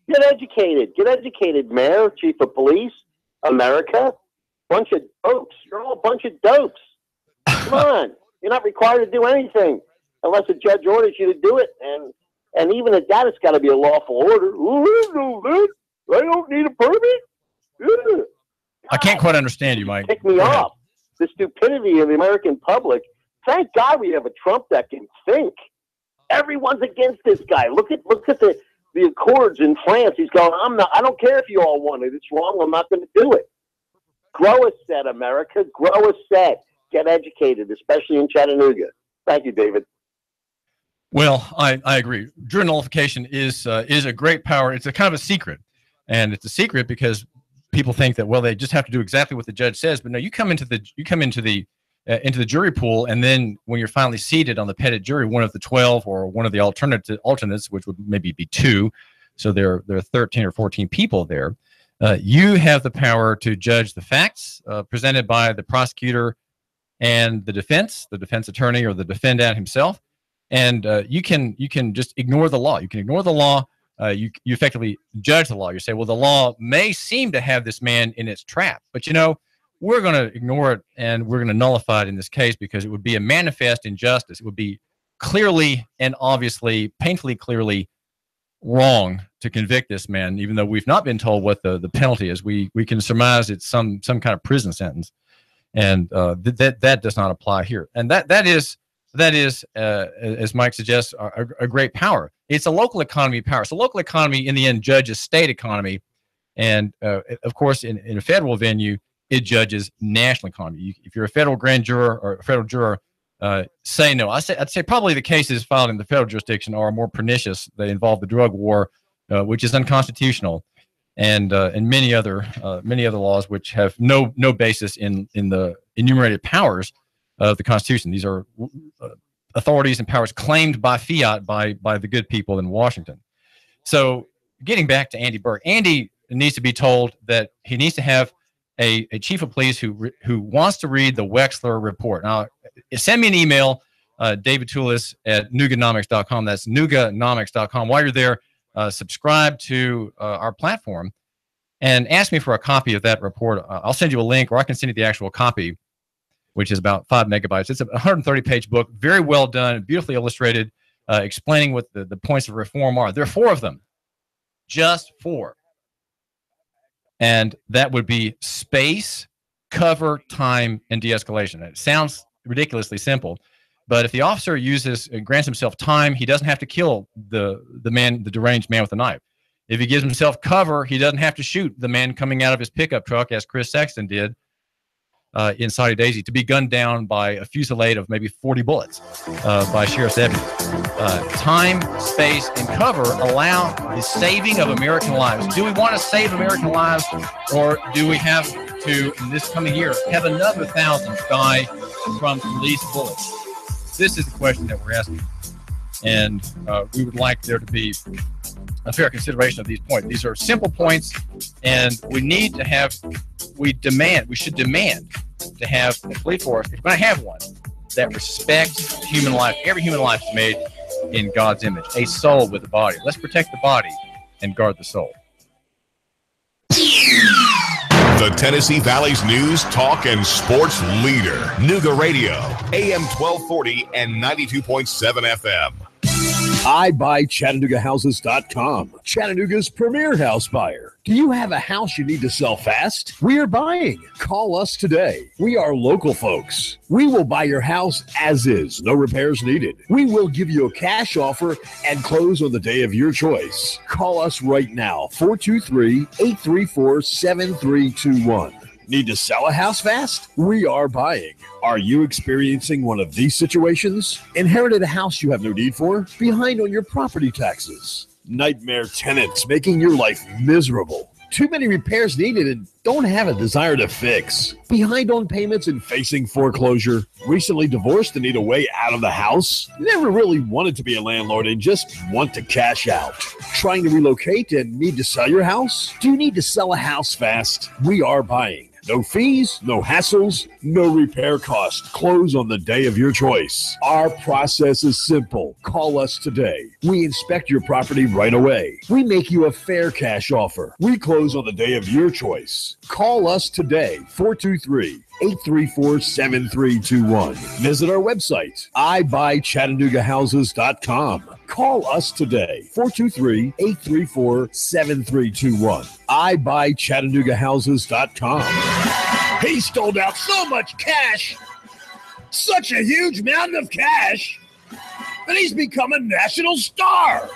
Get educated. Get educated, Mayor, Chief of Police, America. Bunch of dopes. You're all a bunch of dopes. Come on. You're not required to do anything unless a judge orders you to do it. And even at that, it's got to be a lawful order. I don't need a permit. Yeah. I can't quite understand you, Mike. Pick me off. The stupidity of the American public. Thank God we have a Trump that can think. Everyone's against this guy. Look at the Accords in France. He's going, I don't care if you all want it. It's wrong. I'm not going to do it. Grow a set, America. Grow a set. Get educated, especially in Chattanooga. Thank you, David. Well, I agree. Jury nullification is a great power. It's a kind of a secret, and it's a secret because people think that, well, they just have to do exactly what the judge says. But no, you come into the jury pool, and then when you're finally seated on the pettit jury, one of the 12 or one of the alternates, which would maybe be 2, so there are 13 or 14 people there. You have the power to judge the facts presented by the prosecutor and the defense attorney or the defendant himself, And you can just ignore the law. You can ignore the law. You effectively judge the law. You say, well, the law may seem to have this man in its trap, but we're going to ignore it and we're going to nullify it in this case because it would be a manifest injustice. It would be clearly and obviously, painfully clearly wrong to convict this man, even though we've not been told what the penalty is. We can surmise it's some kind of prison sentence, and that does not apply here. And that is as Mike suggests, a great power. It's a local economy power. So local economy in the end judges state economy, and of course in a federal venue it judges national economy. If you're a federal grand juror or a federal juror, say no. I'd say probably the cases filed in the federal jurisdiction are more pernicious. They involve the drug war, which is unconstitutional, and many other laws which have no basis in the enumerated powers of the Constitution. These are authorities and powers claimed by fiat by the good people in Washington. So getting back to Andy Burke, Andy needs to be told that he needs to have a chief of police who wants to read the Wexler report. Now, send me an email, David Tulis at Nooganomics.com. That's Nooganomics.com. While you're there, subscribe to our platform and ask me for a copy of that report. I'll send you a link, or I can send you the actual copy, which is about 5 megabytes. It's a 130-page book, very well done, beautifully illustrated, explaining what the points of reform are. There are 4 of them, just 4. And that would be space, cover, time, and de-escalation. It sounds ridiculously simple, but if the officer grants himself time, he doesn't have to kill the deranged man with a knife. If he gives himself cover, he doesn't have to shoot the man coming out of his pickup truck, as Chris Sexton did in Saudi Daisy, to be gunned down by a fusillade of maybe 40 bullets by sheriff's deputies. Time, space, and cover allow the saving of American lives. Do we want to save American lives, or do we have to, in this coming year, have another 1,000 die from police bullets? This is the question that we're asking, and we would like there to be a fair consideration of these points. These are simple points, and we should demand to have a police force, if we're going to have one, that respects human life. Every human life is made in God's image, a soul with a body. Let's protect the body and guard the soul. The Tennessee Valley's news, talk, and sports leader. Nooga Radio, AM 1240 and 92.7 FM. iBuyChattanoogaHouses.com, Chattanooga's premier house buyer. Do you have a house you need to sell fast? We are buying. Call us today. We are local folks. We will buy your house as is, no repairs needed. We will give you a cash offer and close on the day of your choice. Call us right now, 423-834-7321. Need to sell a house fast? We are buying. Are you experiencing one of these situations? Inherited a house you have no need for? Behind on your property taxes? Nightmare tenants making your life miserable? Too many repairs needed and don't have a desire to fix? Behind on payments and facing foreclosure? Recently divorced and need a way out of the house? Never really wanted to be a landlord and just want to cash out? Trying to relocate and need to sell your house? Do you need to sell a house fast? We are buying. No fees, no hassles, no repair cost. Close on the day of your choice. Our process is simple. Call us today. We inspect your property right away. We make you a fair cash offer. We close on the day of your choice. Call us today, 423-834-7321. Visit our website, iBuyChattanoogaHouses.com. Call us today, 423-834-7321. iBuyChattanoogaHouses.com. He stole out so much cash, such a huge mountain of cash, that he's become a national star.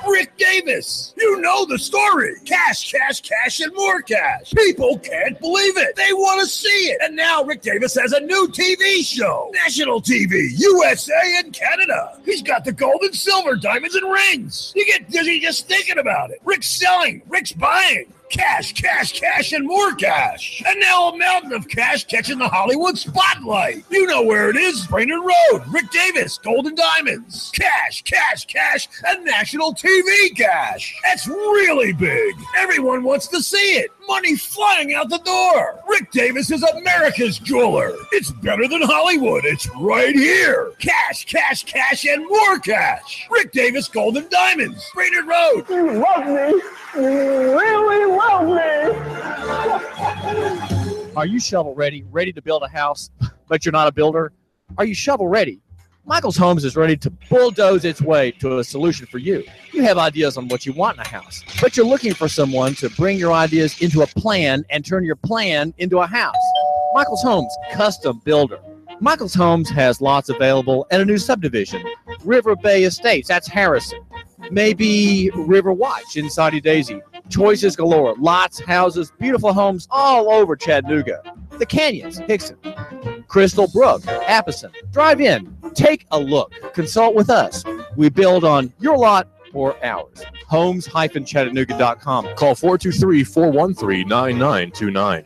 Rick Davis, you know the story. Cash, cash, cash, and more cash. People can't believe it. They want to see it. And now Rick Davis has a new TV show. National TV, USA and Canada. He's got the gold and silver, diamonds and rings. You get dizzy just thinking about it. Rick's selling. Rick's buying. Cash, cash, cash, and more cash. And now a mountain of cash catching the Hollywood spotlight. You know where it is. Brainerd Road, Rick Davis, Golden Diamonds. Cash, cash, cash, and national TV cash. That's really big. Everyone wants to see it. Money flying out the door. Rick Davis is America's jeweler. It's better than Hollywood. It's right here. Cash, cash, cash, and more cash. Rick Davis, Golden Diamonds, Brainerd Road. You love me. You really love me. Are you shovel ready to build a house, but you're not a builder? Are you shovel ready? Michael's Homes is ready to bulldoze its way to a solution for you. You have ideas on what you want in a house, but you're looking for someone to bring your ideas into a plan and turn your plan into a house. Michael's Homes, custom builder. Michael's Homes has lots available and a new subdivision, River Bay Estates, that's Harrison. Maybe River Watch in Saudi Daisy. Choices galore, lots, houses, beautiful homes all over Chattanooga. The Canyons, Hickson, Crystal Brook, Appleton. Drive in, take a look, consult with us. We build on your lot or ours. Homes-Chattanooga.com. Call 423-413-9929.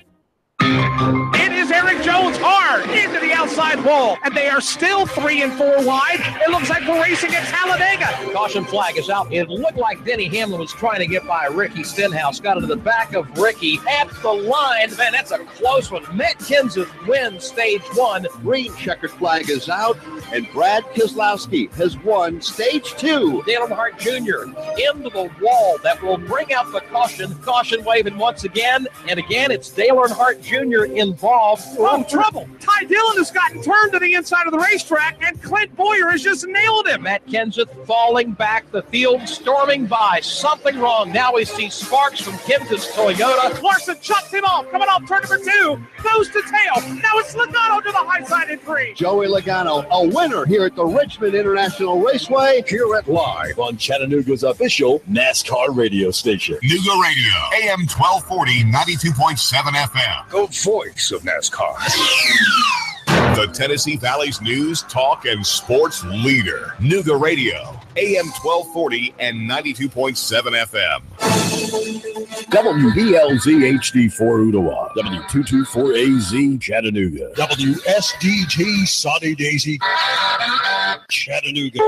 It is Eric Jones hard into the outside wall, and they are still 3 and 4 wide. It looks like we're racing at Talladega. Caution flag is out. It looked like Denny Hamlin was trying to get by Ricky Stenhouse. Got into the back of Ricky at the line. Man, that's a close one. Matt Kenseth wins stage 1. Green checkered flag is out, and Brad Keselowski has won stage 2. Dale Earnhardt Jr. into the wall. That will bring out the caution. Caution waving once again. And again, it's Dale Earnhardt Jr. involved. Oh, trouble. Ty Dillon has gotten turned to the inside of the racetrack, and Clint Boyer has just nailed him. Matt Kenseth falling back, the field storming by. Something wrong. Now we see sparks from Kenseth's Toyota. Larson chucks him off. Coming off turn number 2. Goes to tail. Now it's Logano to the high side in 3. Joey Logano, a winner here at the Richmond International Raceway. Here at Live on Chattanooga's official NASCAR radio station. Nooga Radio, AM 1240, 92.7 FM. The voice of NASCAR. The Tennessee Valley's news, talk, and sports leader. Nooga Radio, AM 1240 and 92.7 FM. WBLZ HD4 Ottawa, W224AZ Chattanooga, WSDT Saudi Daisy Chattanooga.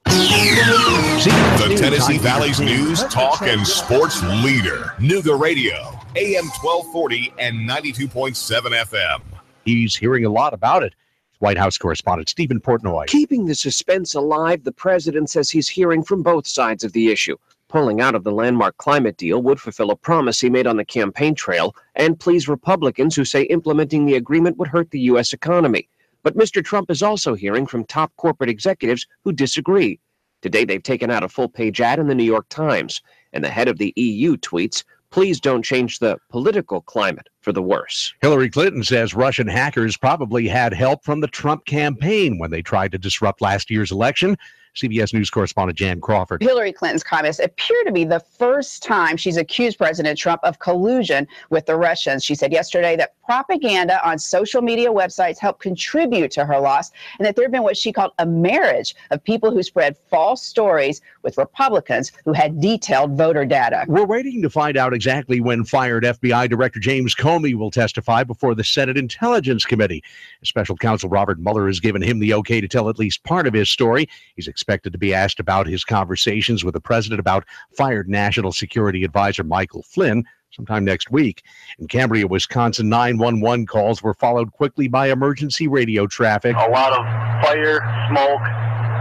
The Tennessee Valley's news, talk, and sports leader. Nooga Radio, AM 1240 and 92.7 FM. He's hearing a lot about it. White House correspondent Stephen Portnoy. Keeping the suspense alive, the president says he's hearing from both sides of the issue. Pulling out of the landmark climate deal would fulfill a promise he made on the campaign trail and please Republicans who say implementing the agreement would hurt the U.S. economy. But Mr. Trump is also hearing from top corporate executives who disagree. Today, they've taken out a full-page ad in the New York Times, and the head of the EU tweets, "Please don't change the political climate for the worse." Hillary Clinton says Russian hackers probably had help from the Trump campaign when they tried to disrupt last year's election. CBS News correspondent Jan Crawford. Hillary Clinton's comments appear to be the first time she's accused President Trump of collusion with the Russians. She said yesterday that propaganda on social media websites helped contribute to her loss, and that there had been what she called a marriage of people who spread false stories with Republicans who had detailed voter data. We're waiting to find out exactly when fired FBI Director James Comey will testify before the Senate Intelligence Committee. Special counsel Robert Mueller has given him the okay to tell at least part of his story. He's expected to be asked about his conversations with the president about fired National Security Advisor Michael Flynn sometime next week. In Cambria, Wisconsin, 911 calls were followed quickly by emergency radio traffic. A lot of fire, smoke,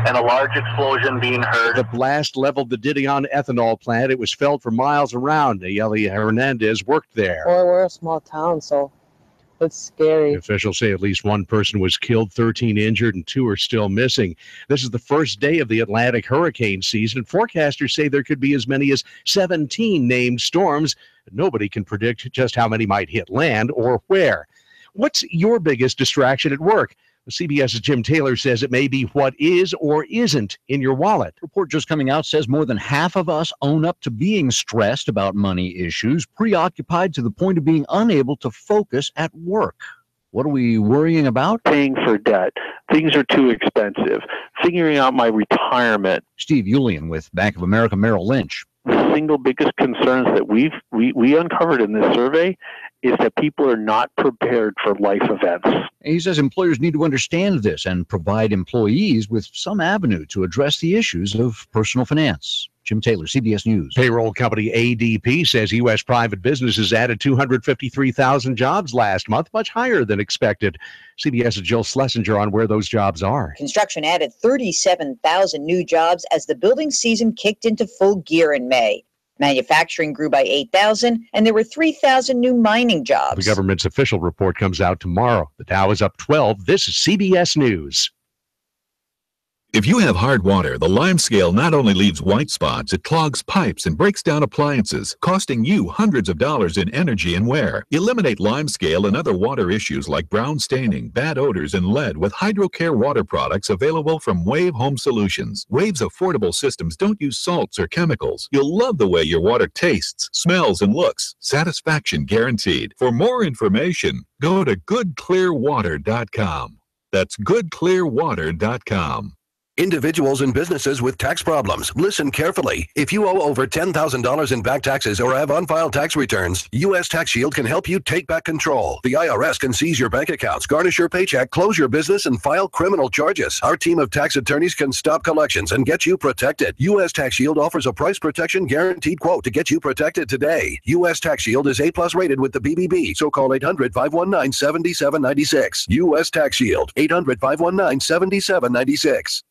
and a large explosion being heard. The blast leveled the Didion ethanol plant. It was felt for miles around. Nayeli Hernandez worked there. Or we're a small town, so it's scary. Officials say at least one person was killed, 13 injured, and 2 are still missing. This is the first day of the Atlantic hurricane season, and forecasters say there could be as many as 17 named storms. Nobody can predict just how many might hit land or where. What's your biggest distraction at work? CBS's Jim Taylor says it may be what is or isn't in your wallet. Report just coming out says more than half of us own up to being stressed about money issues, preoccupied to the point of being unable to focus at work. What are we worrying about? Paying for debt. Things are too expensive. Figuring out my retirement. Steve Yulian with Bank of America Merrill Lynch. the single biggest concerns that we uncovered in this survey is that people are not prepared for life events. He says employers need to understand this and provide employees with some avenue to address the issues of personal finance. Jim Taylor, CBS News. Payroll company ADP says U.S. private businesses added 253,000 jobs last month, much higher than expected. CBS's Jill Schlesinger on where those jobs are. Construction added 37,000 new jobs as the building season kicked into full gear in May. Manufacturing grew by 8,000, and there were 3,000 new mining jobs. The government's official report comes out tomorrow. The Dow is up 12. This is CBS News. If you have hard water, the lime scale not only leaves white spots, it clogs pipes and breaks down appliances, costing you hundreds of dollars in energy and wear. Eliminate lime scale and other water issues like brown staining, bad odors, and lead with HydroCare water products available from Wave Home Solutions. Wave's affordable systems don't use salts or chemicals. You'll love the way your water tastes, smells, and looks. Satisfaction guaranteed. For more information, go to goodclearwater.com. That's goodclearwater.com. Individuals and businesses with tax problems, listen carefully. If you owe over $10,000 in back taxes or have unfiled tax returns, U.S. Tax Shield can help you take back control. The IRS can seize your bank accounts, garnish your paycheck, close your business, and file criminal charges. Our team of tax attorneys can stop collections and get you protected. U.S. Tax Shield offers a price protection guaranteed quote to get you protected today. U.S. Tax Shield is A+ rated with the BBB, so call 800-519-7796. U.S. Tax Shield, 800-519-7796.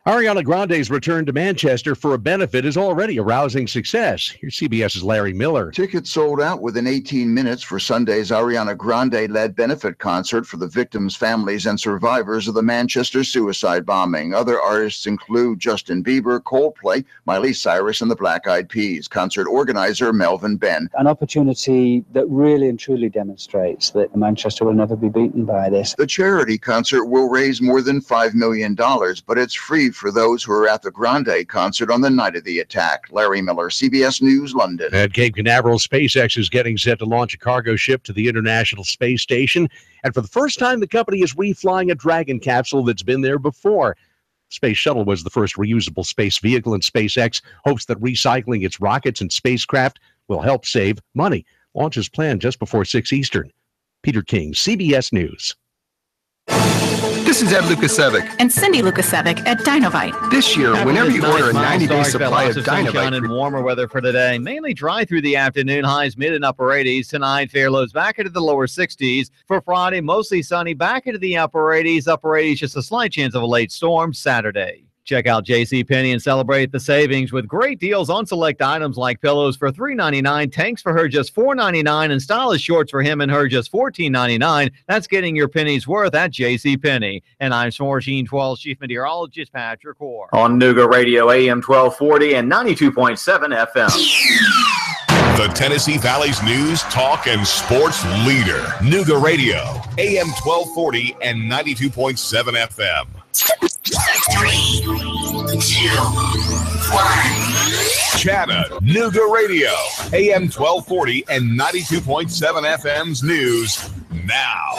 Ariana Grande's return to Manchester for a benefit is already a rousing success. Here's CBS's Larry Miller. Tickets sold out within 18 minutes for Sunday's Ariana Grande-led benefit concert for the victims, families, and survivors of the Manchester suicide bombing. Other artists include Justin Bieber, Coldplay, Miley Cyrus, and the Black Eyed Peas. Concert organizer Melvin Benn. An opportunity that really and truly demonstrates that Manchester will never be beaten by this. The charity concert will raise more than $5 million, but it's free for those who are at the Grande concert on the night of the attack. Larry Miller, CBS News, London. At Cape Canaveral, SpaceX is getting set to launch a cargo ship to the International Space Station. And for the first time, the company is reflying a Dragon capsule that's been there before. Space Shuttle was the first reusable space vehicle, and SpaceX hopes that recycling its rockets and spacecraft will help save money. Launch is planned just before 6 Eastern. Peter King, CBS News. This is Ed Lukasevic. And Cindy Lukasevic at Dinovite. This year, whenever you order a 90-day supply of Dinovite. And warmer weather for today. Mainly dry through the afternoon. Highs mid and upper 80s. Tonight, fair lows back into the lower 60s. For Friday, mostly sunny. Back into the upper 80s. Upper 80s, just a slight chance of a late storm Saturday. Check out JCPenney and celebrate the savings with great deals on select items like pillows for $3.99, tanks for her just $4.99, and stylish shorts for him and her just $14.99. That's getting your pennies worth at JCPenney. And I'm Smorgine 12 Chief Meteorologist Patrick Orr. On Nooga Radio AM 1240 and 92.7 FM. The Tennessee Valley's news, talk, and sports leader. Nooga Radio, AM 1240 and 92.7 FM. 3, 2, 1. Chattanooga Radio, AM 1240 and 92.7 FM's news now.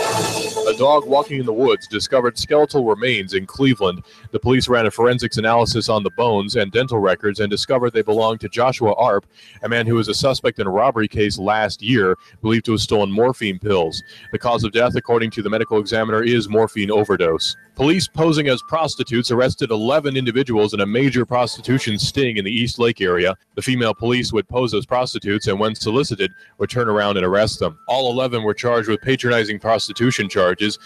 A dog walking in the woods discovered skeletal remains in Cleveland. The police ran a forensics analysis on the bones and dental records and discovered they belonged to Joshua Arp, a man who was a suspect in a robbery case last year, believed to have stolen morphine pills. The cause of death, according to the medical examiner, is morphine overdose. Police posing as prostitutes arrested 11 individuals in a major prostitution sting in the East Lake area. The female police would pose as prostitutes and, when solicited, would turn around and arrest them. All 11 were charged with patronizing prostitution charges.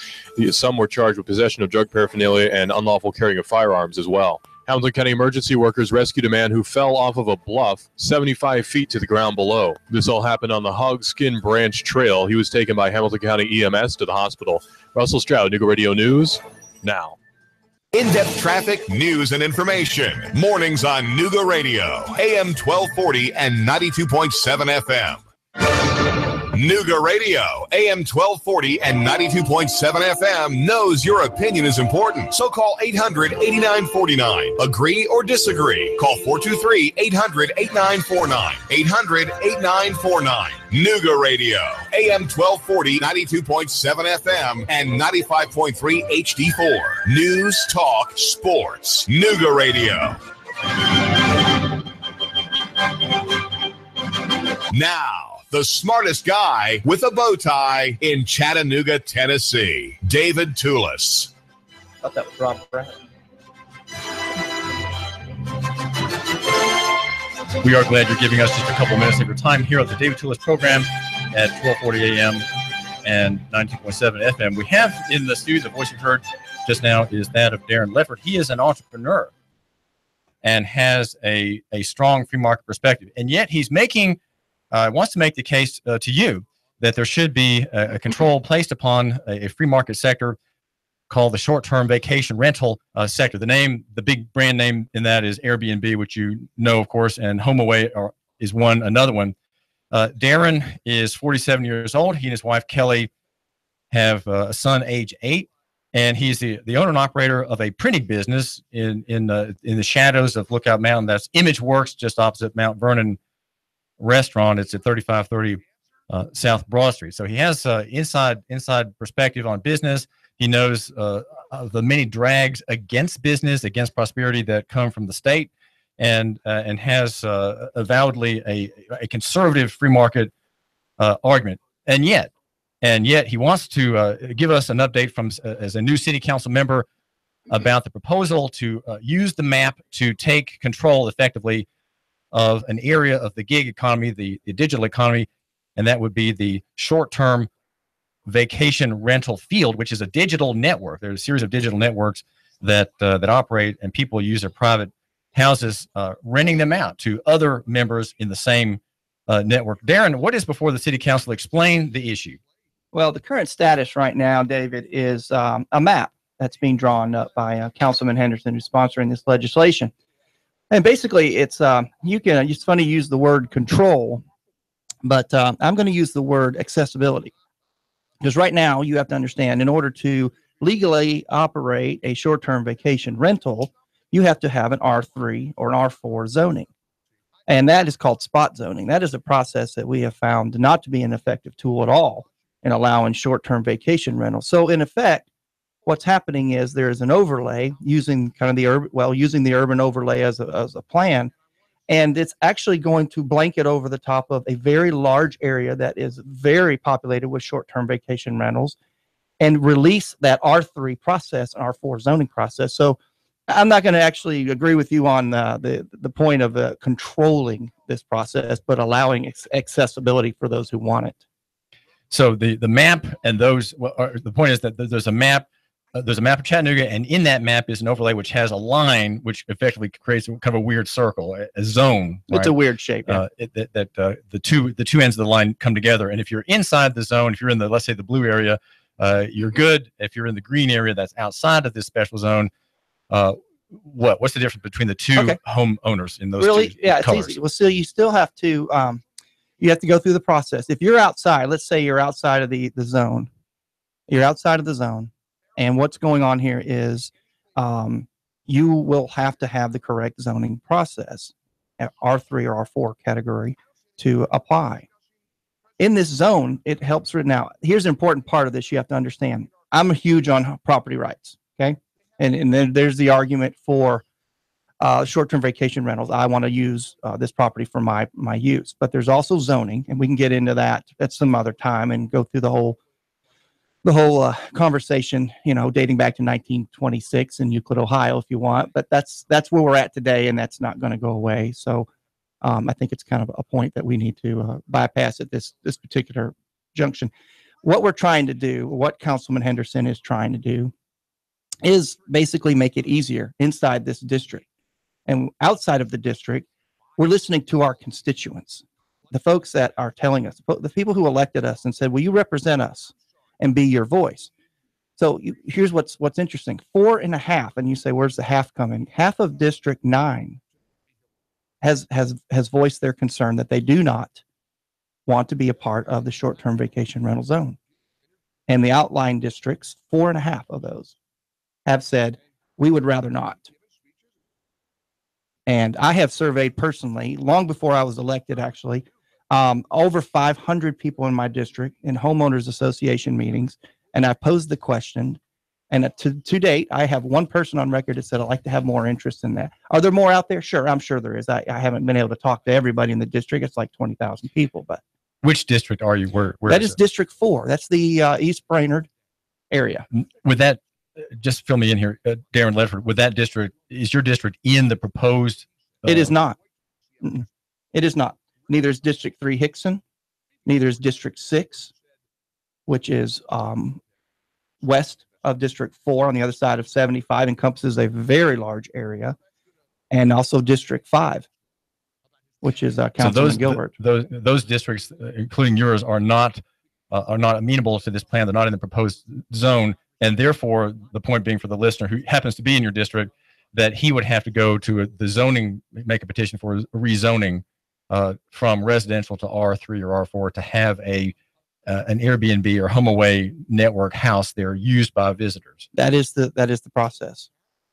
Some were charged with possession of drug paraphernalia and unlawful carrying of firearms as well. Hamilton County emergency workers rescued a man who fell off of a bluff 75 feet to the ground below. This all happened on the Hogskin Branch Trail. He was taken by Hamilton County EMS to the hospital. Russell Stroud, Nooga Radio News, now. In-depth traffic, news, and information. Mornings on Nooga Radio, AM 1240 and 92.7 FM. Nooga Radio, AM 1240 and 92.7 FM knows your opinion is important. So call 800-8949. Agree or disagree. Call 423-800-8949. 800-8949. Nooga Radio, AM 1240, 92.7 FM, and 95.3 HD4. News, talk, sports. Nooga Radio. Now, the smartest guy with a bow tie in Chattanooga, Tennessee, David Tulis. I thought that was Rob Brown. We are glad you're giving us just a couple minutes of your time here at the David Tulis program at 1240 a.m. and 92.7 FM. We have in the studio, the voice you heard just now is that of Darrin Ledford. He is an entrepreneur and has a strong free market perspective. And yet he's wants to make the case to you that there should be a control placed upon a free market sector called the short-term vacation rental sector. The big brand name in that is Airbnb, which you know, of course, and HomeAway is another one. Darrin is 47 years old. He and his wife, Kelly, have a son, age 8, and he's the owner and operator of a printing business in the shadows of Lookout Mountain. That's ImageWorks, just opposite Mount Vernon Restaurant. It's at 3530 South Broad Street. So he has inside perspective on business. He knows the many drags against business, against prosperity that come from the state, and has avowedly a conservative free market argument. And yet he wants to give us an update from as a new city council member about the proposal to use the map to take control effectively of an area of the gig economy, the digital economy, and that would be the short-term vacation rental field, which is a digital network. There's a series of digital networks that operate, and people use their private houses, renting them out to other members in the same network. Darrin, what is before the city council? Explain the issue. Well, the current status right now, David, is a map that's being drawn up by Councilman Henderson, who's sponsoring this legislation. And basically, it's funny to use the word control, but I'm going to use the word accessibility. Because right now, you have to understand, in order to legally operate a short-term vacation rental, you have to have an R3 or an R4 zoning. And that is called spot zoning. That is a process that we have found not to be an effective tool at all in allowing short-term vacation rentals. So in effect, what's happening is there is an overlay using kind of the urban overlay as a plan. And it's actually going to blanket over the top of a very large area that is very populated with short-term vacation rentals and release that R3 process and R4 zoning process. So I'm not going to actually agree with you on the point of controlling this process, but allowing accessibility for those who want it. So the map and the point is that there's a map. There's a map of Chattanooga, and in that map is an overlay which has a line which effectively creates kind of a weird circle, a zone. It's a weird shape. Yeah. The two ends of the line come together, and if you're inside the zone, if you're in let's say the blue area, you're good. If you're in the green area that's outside of this special zone, what's the difference between the two homeowners in those two colors? It's easy. Well, still you still have to you have to go through the process. If you're outside, let's say you're outside of the zone, you're outside of the zone. And what's going on here is you will have to have the correct zoning process at R3 or R4 category to apply. In this zone, it helps right now. Here's an important part of this you have to understand. I'm huge on property rights, okay? And then there's the argument for short-term vacation rentals. I want to use this property for my use. But there's also zoning, and we can get into that at some other time and go through the whole conversation, dating back to 1926 in Euclid, Ohio, if you want. But that's where we're at today, and that's not going to go away. So I think it's kind of a point that we need to bypass at this particular junction. What we're trying to do, what Councilman Henderson is trying to do, is basically make it easier inside this district. And outside of the district, we're listening to our constituents, the folks that are telling us, the people who elected us and said, will you represent us and be your voice? So here's what's interesting. 4.5, and you say, where's the half coming? Half of District 9 has voiced their concern that they do not want to be a part of the short-term vacation rental zone. And the outlying districts, 4.5 of those, have said, we would rather not. And I have surveyed personally, long before I was elected, actually, over 500 people in my district in homeowners association meetings, and I posed the question, And to date, I have one person on record that said, I'd like to have more interest in that. Are there more out there? Sure, I'm sure there is. I haven't been able to talk to everybody in the district. It's like 20,000 people. But which district are you? Where that is District 4. That's the East Brainerd area. Would that, just fill me in here, Darrin Ledford, would that district, is your district in the proposed? It is not. It is not. Neither is District 3 Hickson. Neither is District 6, which is west of District 4 on the other side of 75, encompasses a very large area, and also District 5, which is Councilman Gilbert. Those districts, including yours, are not amenable to this plan. They're not in the proposed zone, and therefore, the point being for the listener who happens to be in your district, that he would have to go to the zoning, make a petition for rezoning from residential to R3 or R4 to have an Airbnb or HomeAway network house there used by visitors. That is the process.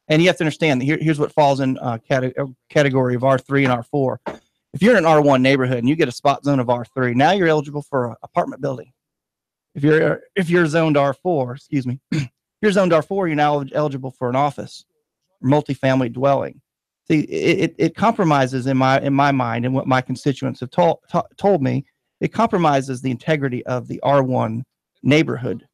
And you have to understand that here's what falls in category of R3 and R4. If you're in an R1 neighborhood and you get a spot zone of R3, now you're eligible for an apartment building. If you're zoned R4, excuse me, if you're zoned R4, you're now eligible for an office, multifamily dwelling. See, it compromises in my mind, and what my constituents have told me, it compromises the integrity of the R1 neighborhood,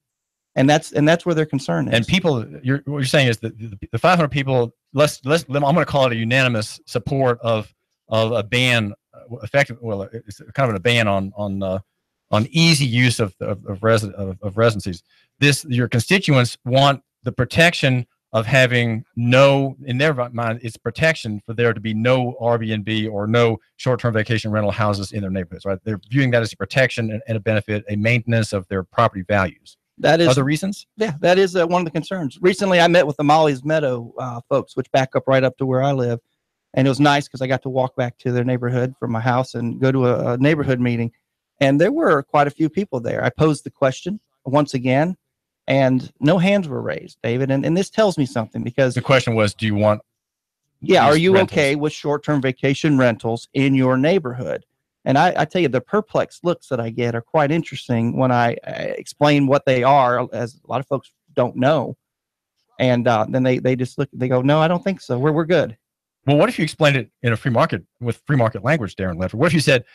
and that's where their concern is. And people, what you're saying is that the 500 people, I'm going to call it a unanimous support of a ban, it's kind of a ban on easy use of residencies. Your constituents want the protection of having in their mind, it's protection for there to be no Airbnb or no short-term vacation rental houses in their neighborhoods, right? They're viewing that as a protection and a benefit, a maintenance of their property values. That is other reasons? Yeah, that is one of the concerns. Recently, I met with the Molly's Meadow folks, which back up right up to where I live. And it was nice because I got to walk back to their neighborhood from my house and go to a neighborhood meeting. And there were quite a few people there. I posed the question once again, and no hands were raised, David. And this tells me something, because the question was, do you want? Yeah, are you okay with short-term vacation rentals in your neighborhood? And I tell you, the perplexed looks that I get are quite interesting when I explain what they are, as a lot of folks don't know. And then they just look, they go, no, I don't think so. We're good. Well, what if you explained it in a free market with free market language, Darrin Ledford? What if you said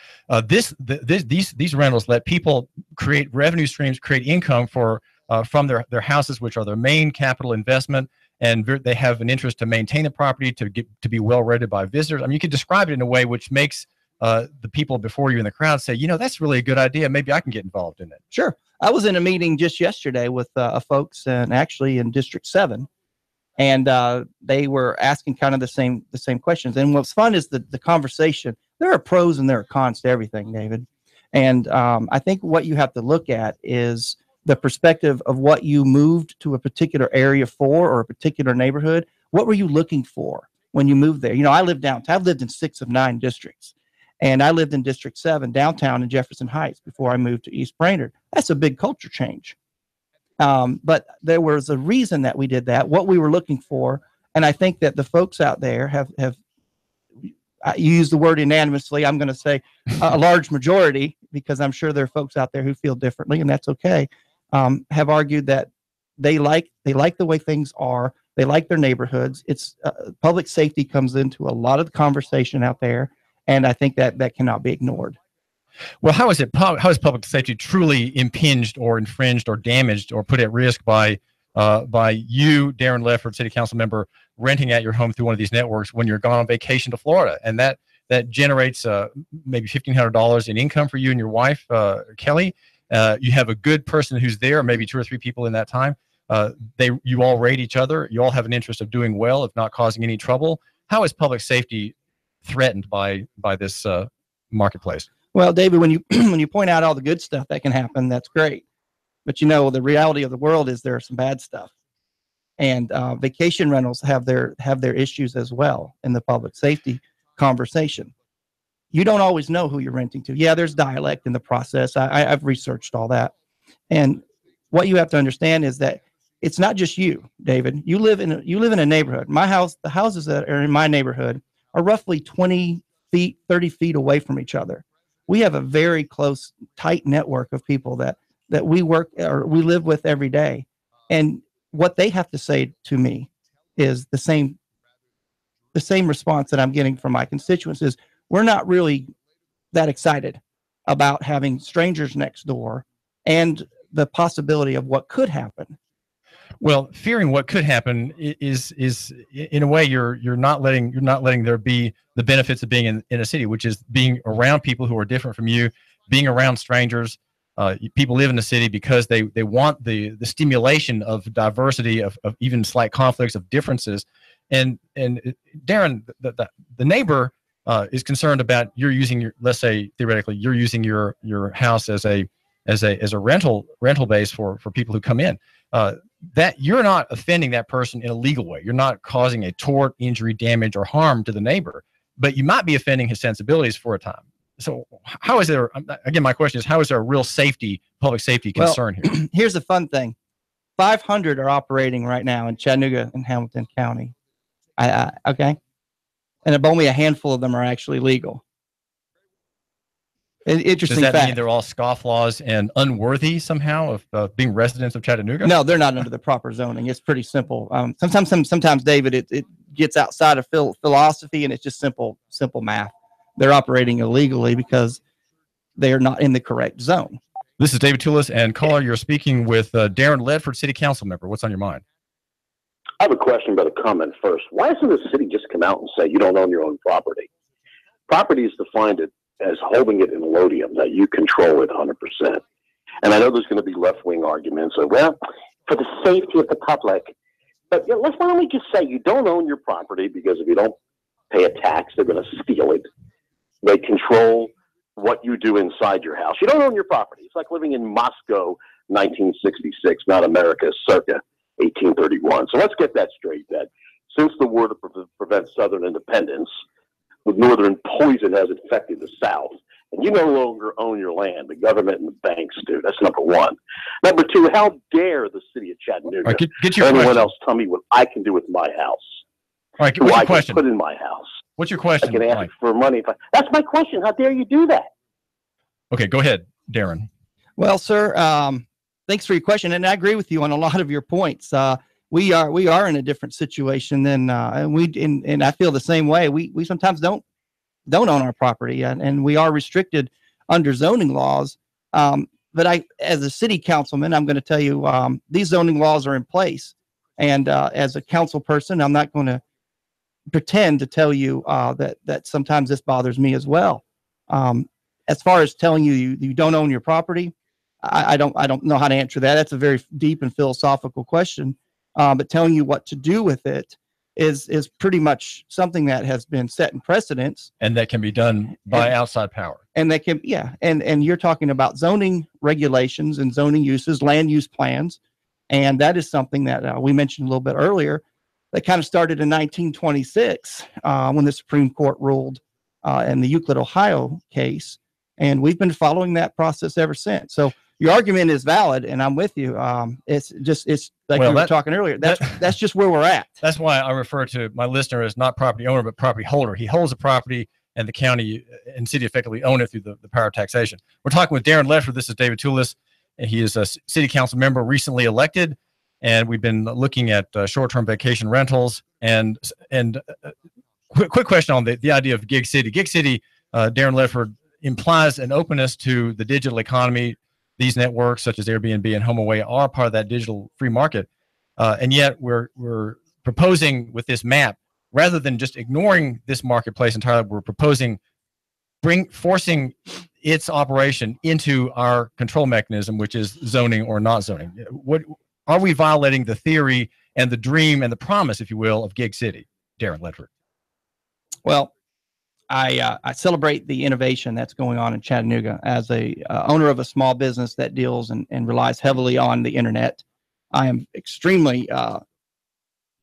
these rentals let people create revenue streams, create income from their houses, which are their main capital investment, and they have an interest to maintain the property, to be well rated by visitors. I mean, you could describe it in a way which makes the people before you in the crowd say, that's really a good idea. Maybe I can get involved in it. Sure. I was in a meeting just yesterday with folks, and actually in District 7. And they were asking kind of the same questions. And what's fun is the conversation. There are pros and there are cons to everything, David. And I think what you have to look at is the perspective of what you moved to a particular area for, or a particular neighborhood. What were you looking for when you moved there? I live downtown. I've lived in 6 of 9 districts. And I lived in District 7 downtown in Jefferson Heights before I moved to East Brainerd. That's a big culture change. But there was a reason that we did that, what we were looking for. And I think that the folks out there have you use the word unanimously. I'm going to say a large majority, because I'm sure there are folks out there who feel differently, and that's okay. Have argued that they like the way things are. They like their neighborhoods. It's public safety comes into a lot of the conversation out there. And I think that cannot be ignored. Well, how is public safety truly impinged or infringed or damaged or put at risk by you, Darrin Ledford, city council member, renting out your home through one of these networks when you're gone on vacation to Florida? And that generates maybe $1,500 in income for you and your wife, Kelly. You have a good person who's there, maybe 2 or 3 people in that time. You all rate each other. You all have an interest of doing well, of not causing any trouble. How is public safety threatened by this marketplace? Well, David, when you point out all the good stuff that can happen, that's great. But the reality of the world is there are some bad stuff, and vacation rentals have their issues as well in the public safety conversation. You don't always know who you're renting to. Yeah, there's dialect in the process. I've researched all that, and what you have to understand is that it's not just you, David. You live in a neighborhood. The houses that are in my neighborhood are roughly 20 feet, 30 feet away from each other. We have a very close, tight network of people that we work or we live with every day. And what they have to say to me is the same response that I'm getting from my constituents is we're not really that excited about having strangers next door and the possibility of what could happen. Well, fearing what could happen is in a way you're not letting there be the benefits of being in a city, which is being around people who are different from you, being around strangers. People live in the city because they want the stimulation of diversity, of even slight conflicts, of differences. And Darrin, the neighbor is concerned about you're using your, let's say theoretically, you're using your house as a rental base for people who come in. That you're not offending that person in a legal way. You're not causing a tort, injury, damage, or harm to the neighbor, but you might be offending his sensibilities for a time. So how is there, again, my question is, how is there a real public safety concern here? Here's the fun thing. 500 are operating right now in Chattanooga and Hamilton County. Okay. And only a handful of them are actually legal. Interesting fact. Does that mean fact. they're all scofflaws and unworthy somehow of being residents of Chattanooga? No, they're not under the proper zoning. It's pretty simple. Sometimes, David, it gets outside of philosophy, and it's just simple math. They're operating illegally because they are not in the correct zone. This is David Tulis, and caller, you're speaking with Darrin Ledford, City Council member. What's on your mind? I have a question, but a comment first. Why doesn't the city just come out and say you don't own your own property? Property is defined as holding it in lodium, that you control it 100%. And I know there's going to be left-wing arguments of, well, for the safety of the public. But why don't we just say you don't own your property, because if you don't pay a tax, they're going to steal it. They control what you do inside your house. You don't own your property. It's like living in Moscow, 1966, not America, circa 1831. So let's get that straight, that since the war to prevent Southern independence, with Northern poison has infected the South, and you no longer own your land. The government and the banks do. That's number one. Number two, how dare the city of Chattanooga right, get your or anyone question. else tell me what I can do with my house? All right, what's your question? Put in my house. What's your question? I can ask for money. That's my question. How dare you do that? Okay, go ahead, Darrin. Well, sir, thanks for your question, and I agree with you on a lot of your points. We are in a different situation than and I feel the same way. We sometimes don't own our property, and we are restricted under zoning laws. But as a city councilman, I'm going to tell you these zoning laws are in place, and as a council person, I'm not going to pretend to tell you that sometimes this bothers me as well. As far as telling you don't own your property, I don't know how to answer that. That's a very deep and philosophical question. But telling you what to do with it is pretty much something that has been set in precedence. And that can be done by outside power. And that can, and you're talking about zoning regulations and zoning uses, land use plans. And that is something that we mentioned a little bit earlier that kind of started in 1926 when the Supreme Court ruled in the Euclid, Ohio case. And we've been following that process ever since. So your argument is valid, and I'm with you. It's like we were talking earlier. That's just where we're at. That's why I refer to my listener as not property owner, but property holder. He holds the property, and the county and city effectively own it through the power of taxation. We're talking with Darrin Ledford. This is David Tulis. And he is a city council member recently elected, and we've been looking at short-term vacation rentals. And quick question on the idea of gig city. Gig city, Darrin Ledford, implies an openness to the digital economy. These networks, such as Airbnb and HomeAway, are part of that digital free market. And yet we're proposing with this map, rather than just ignoring this marketplace entirely, we're proposing forcing its operation into our control mechanism, which is zoning or not zoning. What are we violating the theory and the dream and the promise, if you will, of gig city, Darrin Ledford? Well, I celebrate the innovation that's going on in Chattanooga. As a owner of a small business that deals and relies heavily on the internet, I am extremely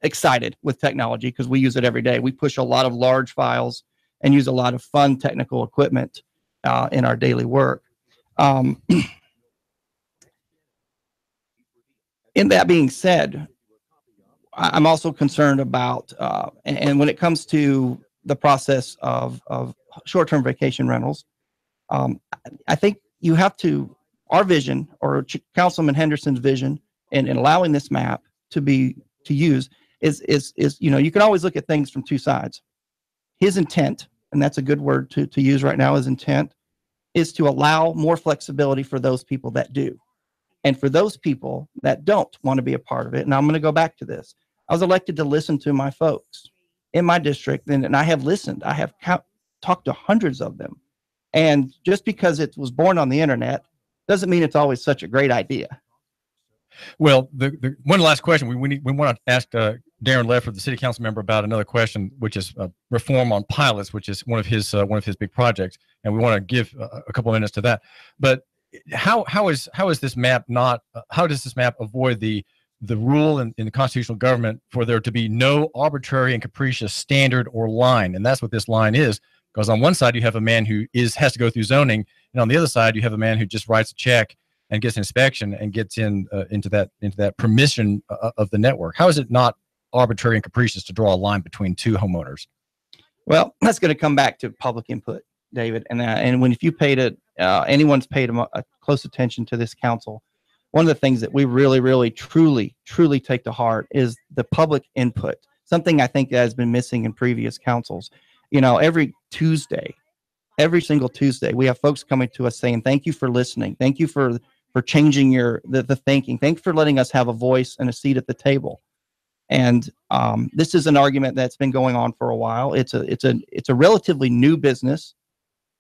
excited with technology because we use it every day. We push a lot of large files and use a lot of fun technical equipment in our daily work. In that being said, I'm also concerned about, and when it comes to the process of short-term vacation rentals, I think our vision, or Councilman Henderson's vision in allowing this map to use is you can always look at things from two sides. His intent, and that's a good word to use right now, his intent is to allow more flexibility for those people that do. And for those people that don't want to be a part of it, and I'm going to go back to this. I was elected to listen to my folks in my district, and I have listened. I have talked to hundreds of them. And just because it was born on the internet doesn't mean it's always such a great idea. Well, the one last question. We want to ask Darrin Ledford, the city council member, about another question, which is reform on pilots, which is one of his big projects, and we want to give a couple of minutes to that. But how is this map not? How does this map avoid the rule in the constitutional government for there to be no arbitrary and capricious standard or line? And that's what this line is. Because on one side you have a man who has to go through zoning, and on the other side you have a man who just writes a check and gets inspection and gets into that permission of the network. How is it not arbitrary and capricious to draw a line between two homeowners? Well, that's going to come back to public input, David. And if you paid anyone's paid a close attention to this council, one of the things that we really, really, truly take to heart is the public input. Something I think that has been missing in previous councils. Every single Tuesday, we have folks coming to us saying, thank you for listening. Thank you for changing the thinking. Thanks for letting us have a voice and a seat at the table. And this is an argument that's been going on for a while. It's a relatively new business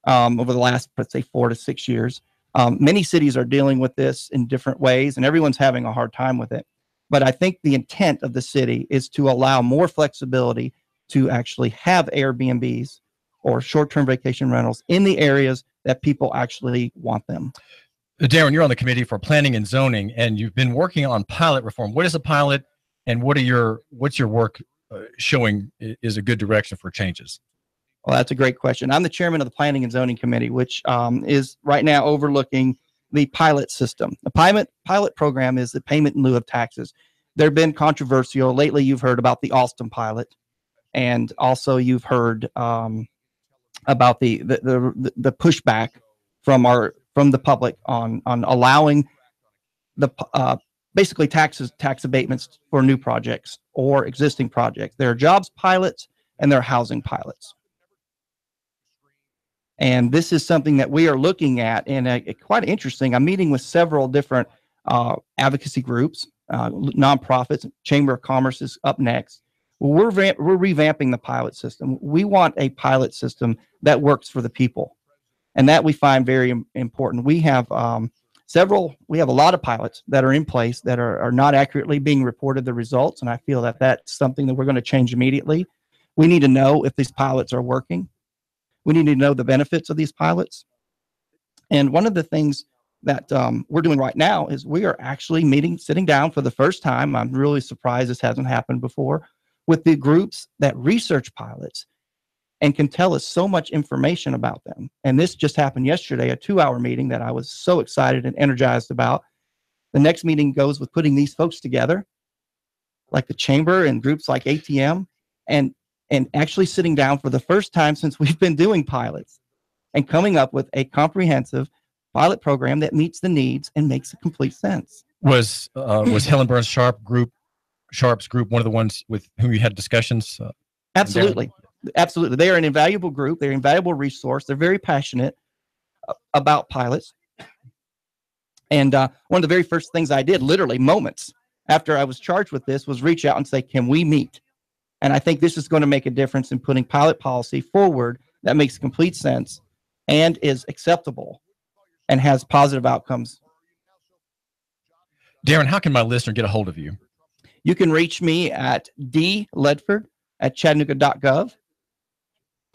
over the last, let's say, 4 to 6 years. Many cities are dealing with this in different ways, and everyone's having a hard time with it. But I think the intent of the city is to allow more flexibility to actually have Airbnbs or short-term vacation rentals in the areas that people actually want them. Darrin, you're on the committee for planning and zoning, and you've been working on pilot reform. What is a pilot, and what's your work showing is a good direction for changes? Well, that's a great question. I'm the chairman of the Planning and Zoning Committee, which is right now overlooking the pilot system. The pilot program is the payment in lieu of taxes. They've been controversial. Lately, you've heard about the Austin pilot, and also you've heard about the pushback from the public on allowing the basically tax abatements for new projects or existing projects. There are jobs pilots and there are housing pilots. And this is something that we are looking at, and quite interesting. I'm meeting with several different advocacy groups, nonprofits. Chamber of Commerce is up next. We're revamping the pilot system. We want a pilot system that works for the people, and that we find very important. We have a lot of pilots that are in place that are not accurately being reported the results, and I feel that that's something that we're going to change immediately. We need to know if these pilots are working. We need to know the benefits of these pilots. And one of the things that we're doing right now is we are actually sitting down for the first time. I'm really surprised this hasn't happened before, with the groups that research pilots and can tell us so much information about them. And this just happened yesterday, a 2-hour meeting that I was so excited and energized about. The next meeting goes with putting these folks together, like the chamber and groups like ATM, and actually sitting down for the first time since we've been doing pilots and coming up with a comprehensive pilot program that meets the needs and makes complete sense. Was Helen Burns Sharp's group one of the ones with whom you had discussions? Absolutely. Absolutely. They are an invaluable group. They're an invaluable resource. They're very passionate about pilots. And one of the very first things I did, literally moments after I was charged with this, was reach out and say, can we meet? And I think this is going to make a difference in putting pilot policy forward that makes complete sense and is acceptable and has positive outcomes. Darrin, how can my listener get a hold of you? You can reach me at dledford@chattanooga.gov.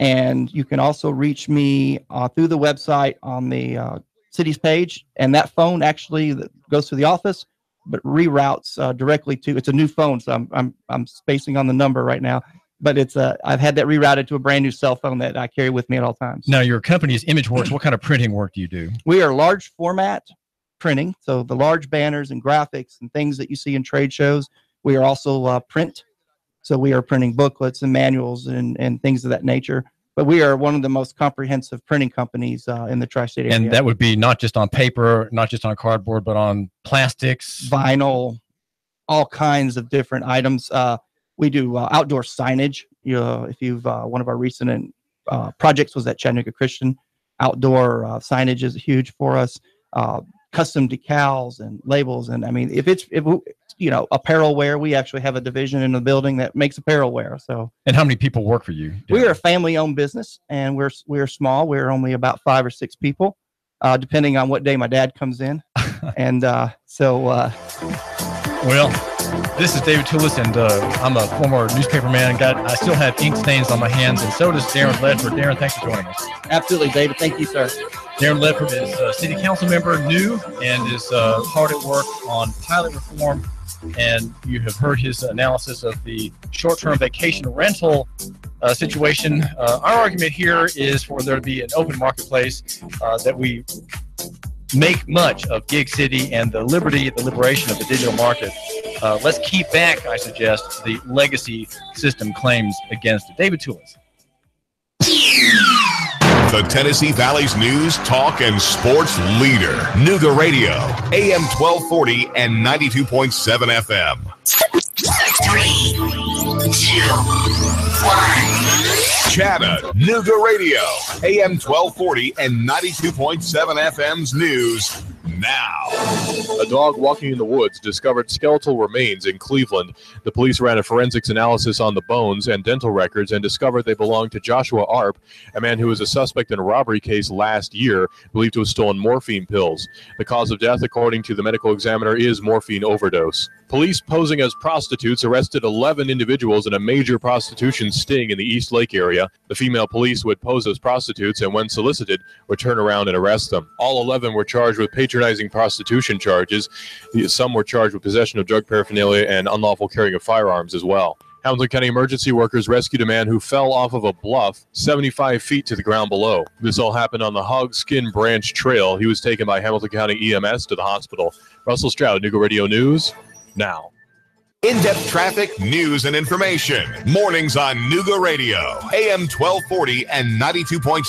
And you can also reach me through the website on the city's page. And that phone actually that goes to the office, but reroutes directly to, it's a new phone, so I'm spacing on the number right now, but it's I've had that rerouted to a brand new cell phone that I carry with me at all times. Now, your company is ImageWorks. What kind of printing work do you do? We are large format printing, so the large banners and graphics and things that you see in trade shows. We are also print, so we are printing booklets and manuals and things of that nature. But we are one of the most comprehensive printing companies in the tri-state area. And that would be not just on paper, not just on cardboard, but on plastics, vinyl, all kinds of different items. We do outdoor signage. If you've one of our recent projects was at Chattanooga Christian. Outdoor signage is huge for us. Custom decals and labels, and I mean, if apparel wear, we actually have a division in the building that makes apparel wear. So, and how many people work for you? We are a family-owned business, and we're small. We're only about 5 or 6 people, depending on what day my dad comes in, and Well, this is David Tulis, and I'm a former newspaper man. I still have ink stains on my hands, and so does Darrin Ledford. Darrin, thanks for joining us. Absolutely, David. Thank you, sir. Darrin Ledford is a city council member, new, and is hard at work on pilot reform. And you have heard his analysis of the short-term vacation rental situation. Our argument here is for there to be an open marketplace, that we make much of Gig City and the liberation of the digital market. Let's keep back, I suggest, the legacy system claims against it. David Tulis. The Tennessee Valley's news, talk, and sports leader. Nooga Radio, AM 1240 and 92.7 FM. 3, 2, 1. Chattanooga Radio, AM 1240 and 92.7 FM's news. Now, a dog walking in the woods discovered skeletal remains in Cleveland. The police ran a forensics analysis on the bones and dental records and discovered they belonged to Joshua Arp, a man who was a suspect in a robbery case last year, believed to have stolen morphine pills. The cause of death, according to the medical examiner, is morphine overdose. Police posing as prostitutes arrested 11 individuals in a major prostitution sting in the East Lake area. The female police would pose as prostitutes and, when solicited, would turn around and arrest them. All 11 were charged with patronizing prostitution charges. Some were charged with possession of drug paraphernalia and unlawful carrying of firearms as well. Hamilton County emergency workers rescued a man who fell off of a bluff 75 feet to the ground below. This all happened on the Hogskin Branch Trail. He was taken by Hamilton County EMS to the hospital. Russell Stroud, Nooga Radio News, now. In-depth traffic, news, and information. Mornings on Nooga Radio, AM 1240 and 92.7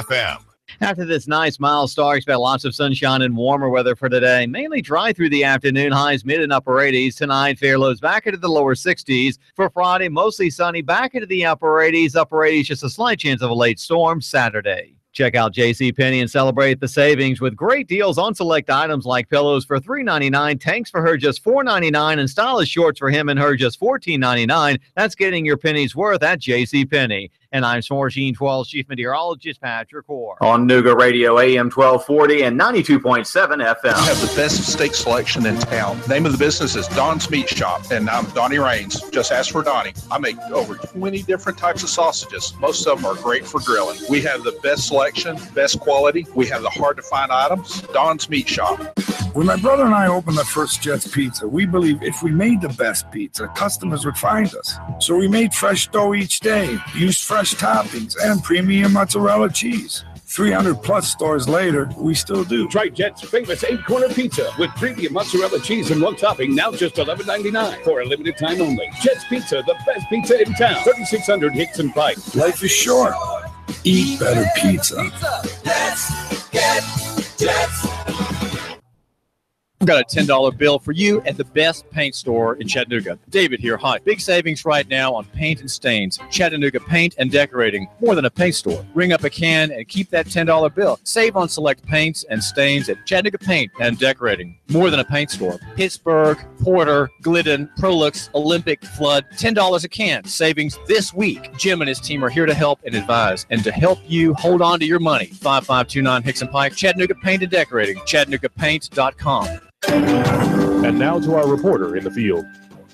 FM. After this nice mild start, expect lots of sunshine and warmer weather for today. Mainly dry through the afternoon, highs mid and upper 80s. Tonight, fair lows back into the lower 60s. For Friday, mostly sunny, back into the upper 80s. Upper 80s, just a slight chance of a late storm Saturday. Check out JCPenney and celebrate the savings with great deals on select items like pillows for $3.99, tanks for her just $4.99, and stylish shorts for him and her just $14.99. That's getting your pennies worth at JCPenney. And I'm Smart Machine 12 Chief Meteorologist Patrick Hoare. On Nooga Radio, AM 1240 and 92.7 FM. We have the best steak selection in town. Name of the business is Don's Meat Shop, and I'm Donnie Raines. Just ask for Donnie. I make over 20 different types of sausages. Most of them are great for grilling. We have the best selection, best quality. We have the hard-to-find items. Don's Meat Shop. When my brother and I opened the first Jets Pizza, we believed if we made the best pizza, customers would find us. So we made fresh dough each day, used fresh toppings, and premium mozzarella cheese. 300 plus stores later, we still do. Try Jet's famous 8-corner pizza with premium mozzarella cheese and one topping, now just $11.99 for a limited time only. Jet's Pizza, the best pizza in town. 3600 Hickson Pike. Life is short. Eat better pizza. Let's get Jets. I've got a $10 bill for you at the best paint store in Chattanooga. David here. Hi. Big savings right now on paint and stains. Chattanooga Paint and Decorating. More than a paint store. Ring up a can and keep that $10 bill. Save on select paints and stains at Chattanooga Paint and Decorating. More than a paint store. Pittsburgh, Porter, Glidden, Prolux, Olympic, Flood. $10 a can. Savings this week. Jim and his team are here to help and advise and to help you hold on to your money. 5529 Hickson Pike. Chattanooga Paint and Decorating. ChattanoogaPaint.com. And now to our reporter in the field.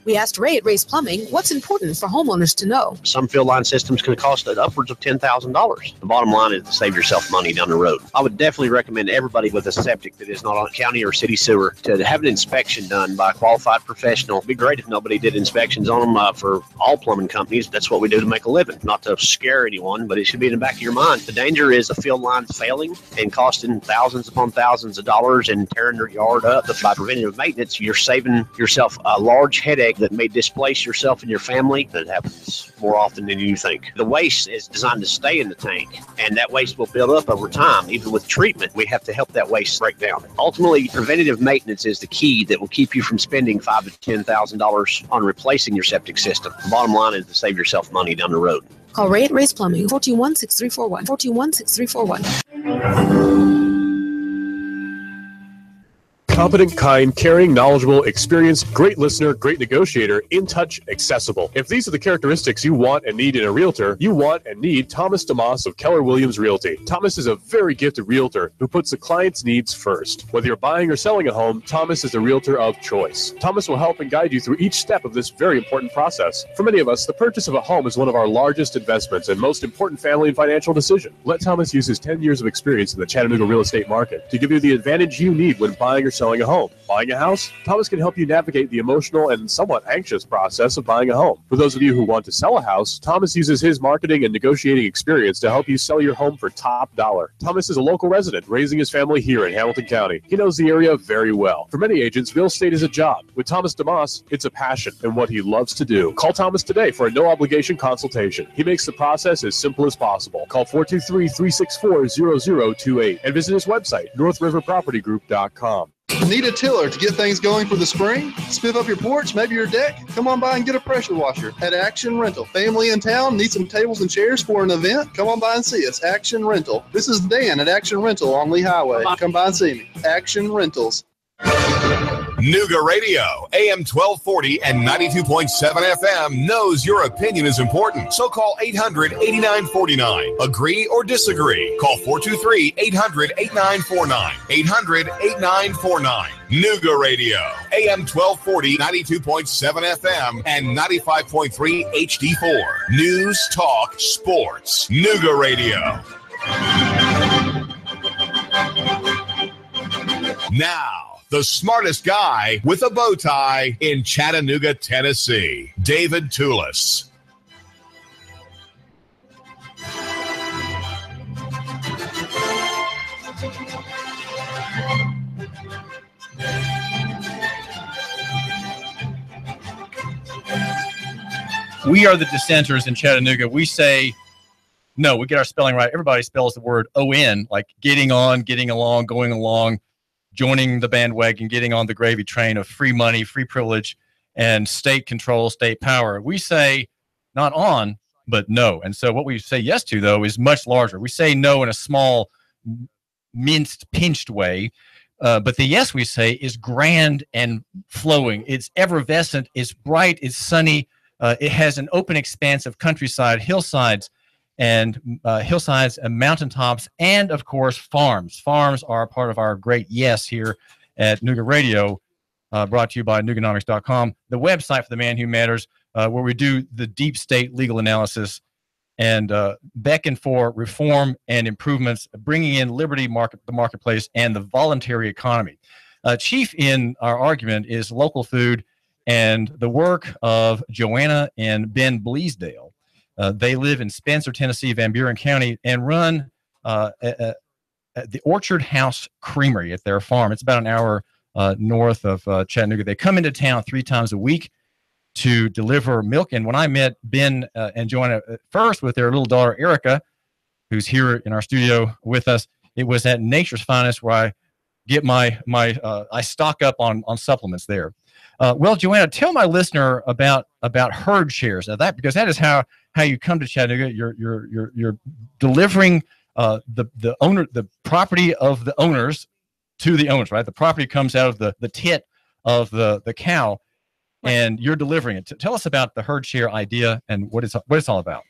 We asked Ray at Ray's Plumbing what's important for homeowners to know. Some field line systems can cost upwards of $10,000. The bottom line is to save yourself money down the road. I would definitely recommend everybody with a septic that is not on county or city sewer to have an inspection done by a qualified professional. It'd be great if nobody did inspections on them for all plumbing companies. That's what we do to make a living. Not to scare anyone, but it should be in the back of your mind. The danger is the field lines failing and costing thousands upon thousands of dollars and tearing your yard up. By preventative maintenance, you're saving yourself a large headache mistake that may displace yourself and your family. That happens more often than you think. The waste is designed to stay in the tank, and that waste will build up over time. Even with treatment, we have to help that waste break down. Ultimately, preventative maintenance is the key that will keep you from spending $5,000 to $10,000 on replacing your septic system. The bottom line is to save yourself money down the road. Call Ray at Ray's Plumbing, 421-6341, 421-6341. Competent, kind, caring, knowledgeable, experienced, great listener, great negotiator, in touch, accessible. If these are the characteristics you want and need in a realtor, you want and need Thomas DeMoss of Keller Williams Realty. Thomas is a very gifted realtor who puts the client's needs first. Whether you're buying or selling a home, Thomas is the realtor of choice. Thomas will help and guide you through each step of this very important process. For many of us, the purchase of a home is one of our largest investments and most important family and financial decision. Let Thomas use his 10 years of experience in the Chattanooga real estate market to give you the advantage you need when buying or selling a home. Buying a house? Thomas can help you navigate the emotional and somewhat anxious process of buying a home. For those of you who want to sell a house, Thomas uses his marketing and negotiating experience to help you sell your home for top dollar. Thomas is a local resident, raising his family here in Hamilton County. He knows the area very well. For many agents, real estate is a job. With Thomas DeMoss, it's a passion and what he loves to do. Call Thomas today for a no-obligation consultation. He makes the process as simple as possible. Call 423-364-0028 and visit his website, northriverpropertygroup.com. Need a tiller to get things going for the spring? Spiff up your porch, maybe your deck? Come on by and get a pressure washer at Action Rental. Family in town, need some tables and chairs for an event? Come on by and see us, Action Rental. This is Dan at Action Rental on Lee Highway. Come by and see me. Action Rentals. Nooga Radio, AM 1240 and 92.7 FM knows your opinion is important. So call 800-8949. Agree or disagree? Call 423-800-8949. 800-8949. Nooga Radio, AM 1240, 92.7 FM, and 95.3 HD4. News, talk, sports. Nooga Radio. Now, the smartest guy with a bow tie in Chattanooga, Tennessee, David Tulis. We are the dissenters in Chattanooga. We say, no, we get our spelling right. Everybody spells the word O-N, like getting on, getting along, going along, joining the bandwagon, getting on the gravy train of free money, free privilege, and state control, state power. We say not on, but no. And so what we say yes to, though, is much larger. We say no in a small, minced, pinched way. But the yes we say is grand and flowing. It's effervescent. It's bright. It's sunny. It has an open expanse of countryside, hillsides, and mountaintops, and of course farms. Farms are a part of our great yes here at Nooga Radio, brought to you by Nooganomics.com, the website for the man who matters, where we do the deep state legal analysis and beckon for reform and improvements, bringing in liberty, the marketplace, and the voluntary economy. Chief in our argument is local food and the work of Joanna and Ben Bleasdale. They live in Spencer, Tennessee, Van Buren County, and run the Orchard House Creamery at their farm. It's about an hour north of Chattanooga. They come into town 3 times a week to deliver milk. And when I met Ben and Joanna first with their little daughter, Erica, who's here in our studio with us, it was at Nature's Finest where I get I stock up on supplements there. Well, Joanna, tell my listener about herd shares. Now because that is how you come to Chattanooga. You're delivering the property of the owners to the owners, right? The property comes out of the tit of the cow, and you're delivering it. Tell us about the herd share idea and what it's all about.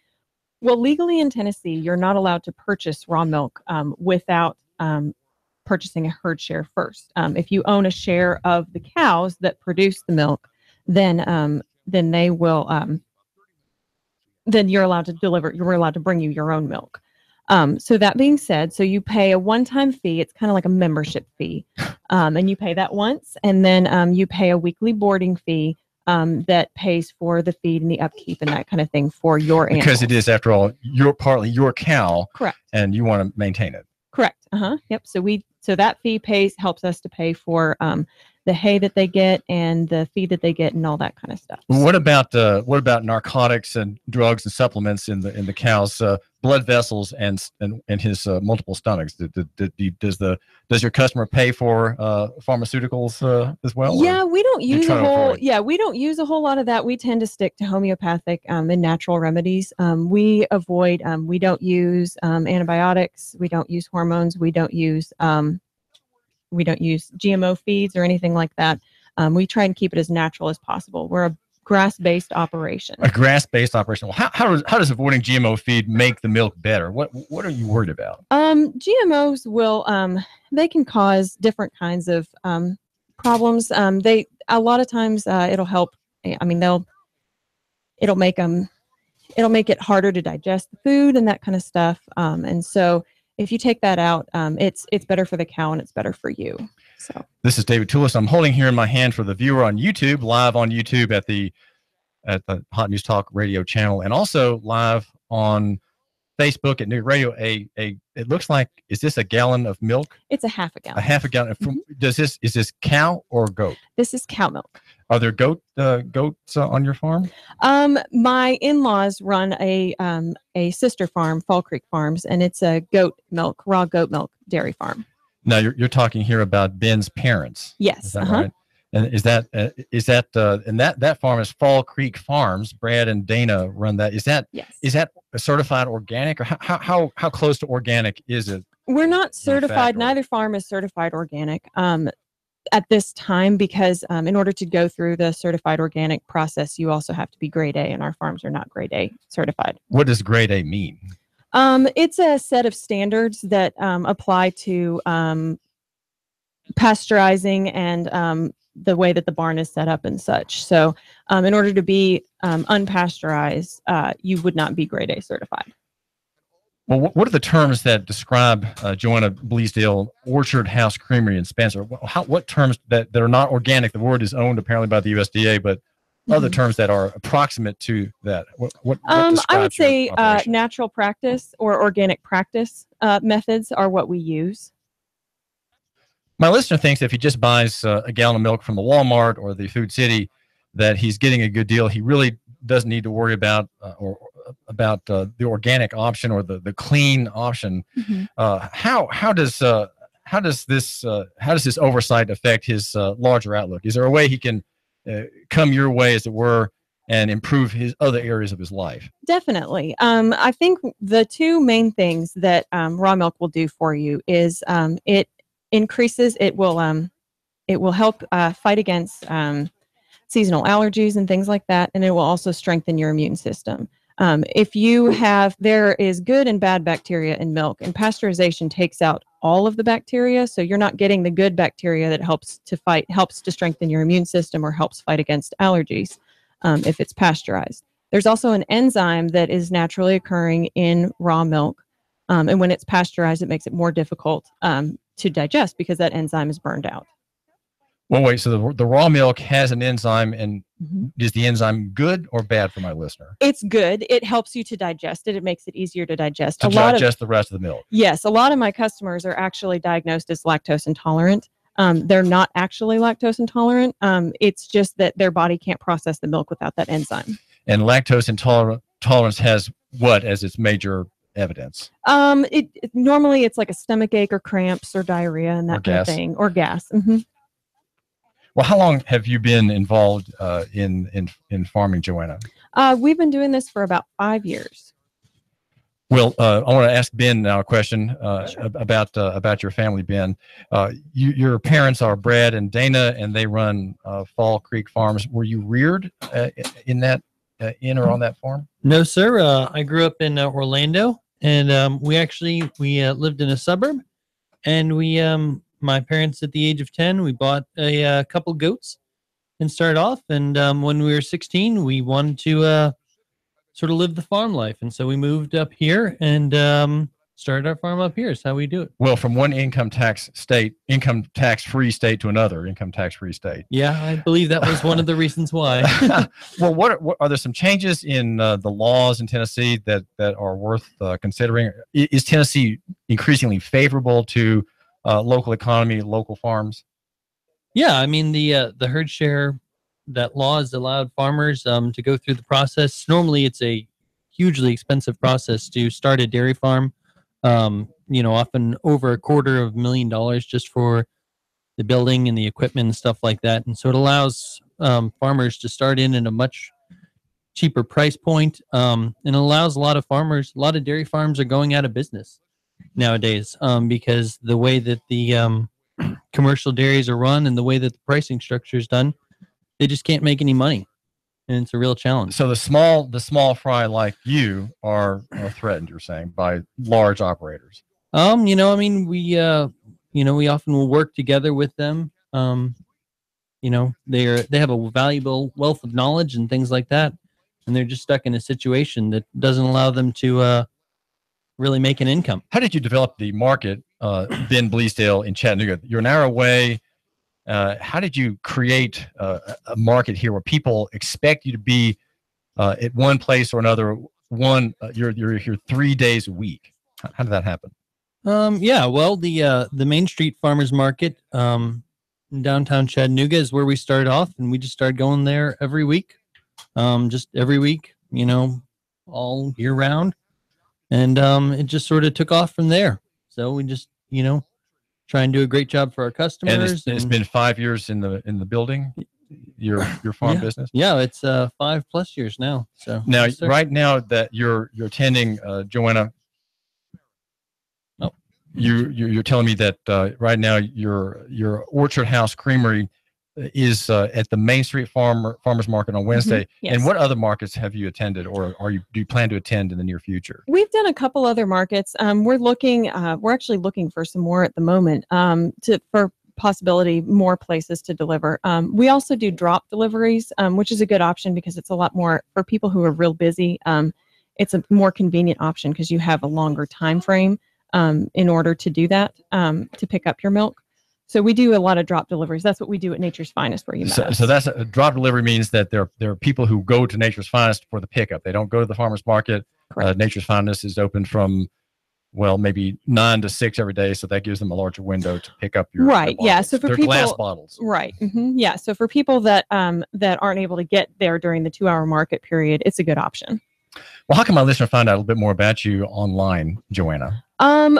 Well, legally in Tennessee, you're not allowed to purchase raw milk without purchasing a herd share first. If you own a share of the cows that produce the milk, then they will. Then you're allowed to deliver. You're allowed to bring you your own milk. So that being said, so you pay a one-time fee. It's kind of like a membership fee, and you pay that once, and then you pay a weekly boarding fee that pays for the feed and the upkeep and that kind of thing for your animal. Because it is, after all, partly your cow. Correct. And you want to maintain it. Correct. Yep. So that fee helps us to pay for the hay that they get and the feed that they get and all that kind of stuff. What about narcotics and drugs and supplements in the cows' blood vessels and his multiple stomachs? Does your customer pay for pharmaceuticals as well? Yeah, we don't use we don't use a whole lot of that. We tend to stick to homeopathic and natural remedies. We avoid we don't use antibiotics, we don't use hormones, we don't use GMO feeds or anything like that. We try and keep it as natural as possible. We're a grass-based operation. A grass-based operation. Well, how does avoiding GMO feed make the milk better? What are you worried about? GMOs will they can cause different kinds of problems. They a lot of times it'll help. I mean, it'll make it harder to digest the food and that kind of stuff. And so if you take that out, it's better for the cow and it's better for you. So this is David Tulis. I'm holding here in my hand for the viewer on YouTube, live on YouTube at the Hot News Talk radio channel, and also live on Facebook at New Radio. It looks like, is this a gallon of milk? It's a half a gallon. A half a gallon. Is this cow or goat? This is cow milk. Are there goats on your farm? My in-laws run a sister farm, Fall Creek Farms, and it's a raw goat milk dairy farm. Now you're talking here about Ben's parents. Yes. Is that right? And is that and that farm is Fall Creek Farms. Brad and Dana run that. Is that a certified organic, or how close to organic is it? We're not certified. Neither farm is certified organic at this time, because in order to go through the certified organic process, you also have to be grade A, and our farms are not grade A certified. What does grade A mean? It's a set of standards that apply to pasteurizing and the way that the barn is set up and such. So in order to be unpasteurized, you would not be grade A certified. Well, what are the terms that describe Joanna Bleasdale Orchard House Creamery in Spencer? What terms that are not organic? The word is owned apparently by the USDA, but other terms that are approximate to that. What I would say natural practice or organic practice methods are what we use. My listener thinks if he just buys a gallon of milk from the Walmart or the Food City, that he's getting a good deal. He really doesn't need to worry about the organic option or the clean option. How does this oversight affect his larger outlook? Is there a way he can come your way, as it were, and improve his other areas of his life? Definitely. I think the two main things that raw milk will do for you is it will help fight against seasonal allergies and things like that, and it will also strengthen your immune system. There is good and bad bacteria in milk, and pasteurization takes out all of the bacteria, so you're not getting the good bacteria that helps to strengthen your immune system or helps fight against allergies if it's pasteurized. There's also an enzyme that is naturally occurring in raw milk, and when it's pasteurized, it makes it more difficult to digest because that enzyme is burned out. Well, wait, so the raw milk has an enzyme, and is the enzyme good or bad for my listener? It's good. It helps you to digest it. It makes it easier to digest. Digest the rest of the milk. Yes, a lot of my customers are actually diagnosed as lactose intolerant. They're not actually lactose intolerant. It's just that their body can't process the milk without that enzyme. And lactose intolerance has what as its major evidence? Normally it's like a stomach ache or cramps or diarrhea and that kind of thing, or gas. Well, how long have you been involved in farming, Joanna? We've been doing this for about 5 years. Well, I want to ask Ben now a question about your family, Ben. Your parents are Brad and Dana, and they run Fall Creek Farms. Were you reared in or on that farm? No, sir. I grew up in Orlando, and we lived in a suburb, and my parents, at the age of 10, we bought a couple goats and started off. And when we were 16, we wanted to sort of live the farm life. And so we moved up here and started our farm up here. Is how we do it. Well, from one income tax-free state to another income tax-free state. Yeah, I believe that was one of the reasons why. Well, what are there some changes in the laws in Tennessee that are worth considering? Is Tennessee increasingly favorable to local economy, local farms? Yeah, I mean the herd share, that law has allowed farmers to go through the process. Normally, it's a hugely expensive process to start a dairy farm. Often over $250,000 just for the building and the equipment and stuff like that. And so it allows farmers to start in a much cheaper price point, and it allows a lot of dairy farms are going out of business nowadays because the way that the commercial dairies are run and the way that the pricing structure is done, they just can't make any money, and it's a real challenge. So the small fry like you are threatened, you're saying, by large operators. We often will work together with them. They have a valuable wealth of knowledge and things like that, and they're just stuck in a situation that doesn't allow them to really make an income. How did you develop the market, Ben Bleasdale in Chattanooga? You're an hour away. How did you create a market here where people expect you to be at one place or another? You're here 3 days a week. How did that happen? The Main Street Farmers Market in downtown Chattanooga is where we started off, and we just started going there every week, all year round, and it just sort of took off from there. So we just try and do a great job for our customers. And it's been 5 years in the building, your farm business. Yeah, it's 5+ years now. So now, yes, right now that you're attending, Joanna. You're telling me that right now your Orchard House Creamery is at the Main Street Farmers Market on Wednesday. Yes. And what other markets have you attended, or do you plan to attend in the near future? We've done a couple other markets. We're actually looking for some more at the moment for possibility more places to deliver. We also do drop deliveries, which is a good option because it's a lot more for people who are real busy. It's a more convenient option because you have a longer time frame in order to do that, to pick up your milk. So we do a lot of drop deliveries. That's what we do at Nature's Finest, where you met us. So that's a drop delivery means that there are people who go to Nature's Finest for the pickup. They don't go to the farmer's market. Nature's Finest is open from maybe 9 to 6 every day, so that gives them a larger window to pick up your right. Yeah. So for people, glass bottles. Right. Yeah. So for people that aren't able to get there during the 2-hour market period, it's a good option. Well, how can my listener find out a little bit more about you online, Joanna?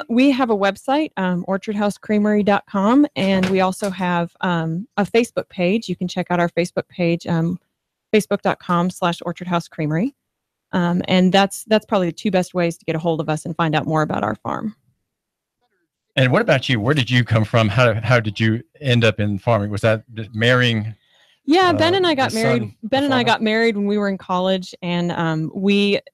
We have a website, orchardhousecreamery.com, and we also have a Facebook page. You can check out our Facebook page, facebook.com/orchardhousecreamery. And that's probably the two best ways to get a hold of us and find out more about our farm. And what about you? Where did you come from? How did you end up in farming? Was that just marrying? Yeah, Ben and I got married. Ben and I got married when we were in college, and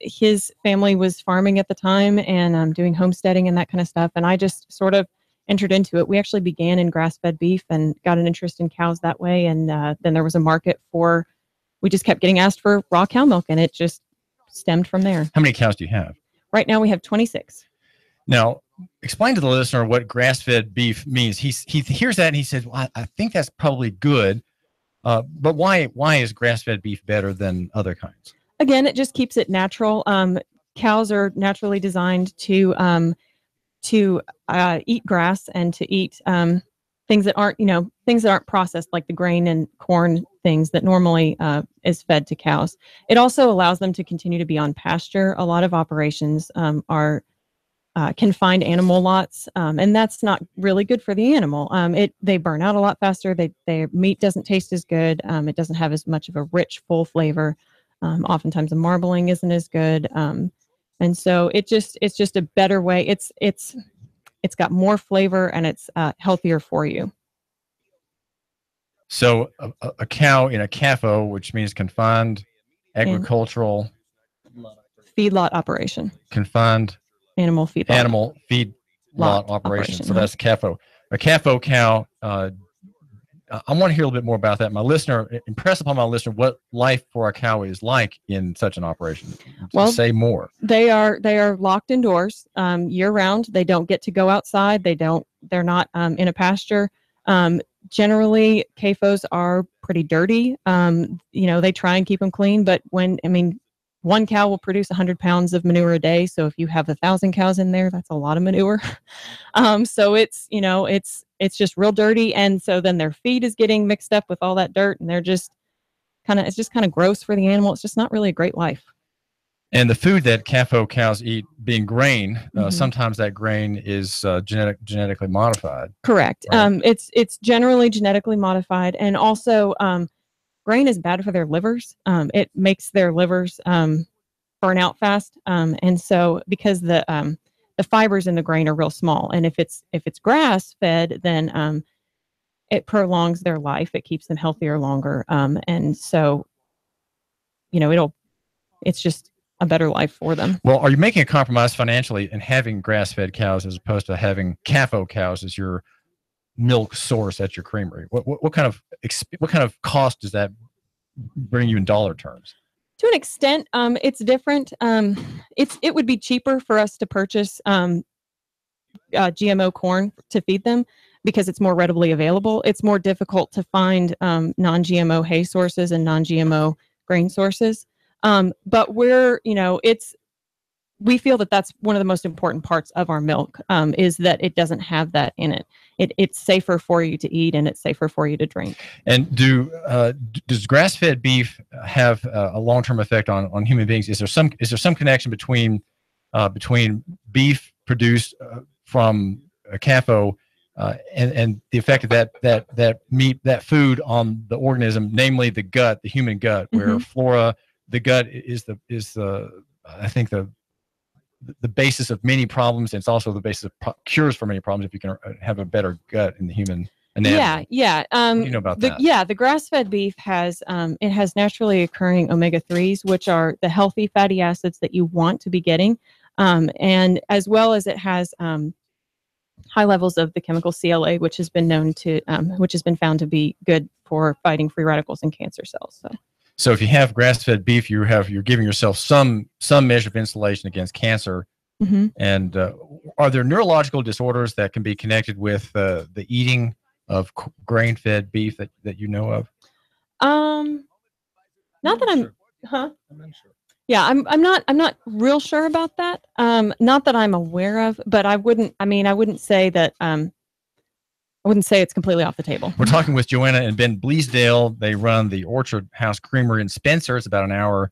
his family was farming at the time and doing homesteading and that kind of stuff. And I just sort of entered into it. We actually began in grass-fed beef and got an interest in cows that way. And then there was a market we just kept getting asked for raw cow milk, and it just stemmed from there. How many cows do you have? Right now we have 26. Now, explain to the listener what grass-fed beef means. He hears that and he says, well, I think that's probably good. But why is grass-fed beef better than other kinds? Again, it just keeps it natural. Cows are naturally designed to eat grass and to eat things that aren't processed, like the grain and corn things that normally is fed to cows. It also allows them to continue to be on pasture. A lot of operations are confined animal lots, and that's not really good for the animal. They burn out a lot faster. Their meat doesn't taste as good. It doesn't have as much of a rich, full flavor. Oftentimes the marbling isn't as good, and so it's just a better way. It's got more flavor, and it's healthier for you. So a cow in a CAFO, which means confined agricultural feedlot operation. Confined animal feedlot operation. So that's CAFO. A CAFO cow. I want to hear a little bit more about that. Impress upon my listener what life for a cow is like in such an operation. Well, say more. They are locked indoors year round. They don't get to go outside. They're not in a pasture. Generally, CAFOs are pretty dirty. They try and keep them clean, but one cow will produce 100 pounds of manure a day. So if you have 1,000 cows in there, that's a lot of manure. So it's it's just real dirty. And so then their feed is getting mixed up with all that dirt, and they're just it's just kind of gross for the animal. It's just not really a great life. And the food that CAFO cows eat, being grain, sometimes that grain is genetically modified. Correct. Right. It's generally genetically modified, and also grain is bad for their livers. It makes their livers burn out fast, and so because the fibers in the grain are real small, and if it's grass fed, then it prolongs their life. It keeps them healthier longer, and so it's just a better life for them. Well, are you making a compromise financially in having grass-fed cows as opposed to having CAFO cows as your milk source at your creamery? What kind of cost does that bring you in dollar terms? To an extent, it's different. It would be cheaper for us to purchase GMO corn to feed them because it's more readily available. It's more difficult to find non-GMO hay sources and non-GMO grain sources. But we feel that that's one of the most important parts of our milk, is that it doesn't have that in it. It's safer for you to eat, and it's safer for you to drink. And does grass-fed beef have a long-term effect on human beings? Is there some connection between beef produced from a CAFO and the effect of that meat, that food on the organism, namely the gut, the human gut, where flora. The gut is I think the basis of many problems, and it's also the basis of cures for many problems if you can have a better gut in the human anatomy. Yeah. You know about that? Yeah, the grass-fed beef has naturally occurring omega-3s, which are the healthy fatty acids that you want to be getting, and as well as it has high levels of the chemical CLA, which has been found to be good for fighting free radicals in cancer cells. So if you have grass-fed beef, you're giving yourself some measure of insulation against cancer. And are there neurological disorders that can be connected with the eating of grain-fed beef that you know of? Not that I'm not sure. Yeah, I'm not real sure about that. Not that I'm aware of, but I wouldn't say that. I wouldn't say it's completely off the table. We're talking with Joanna and Ben Bleasdale. They run the Orchard House Creamery in Spencer. It's about an hour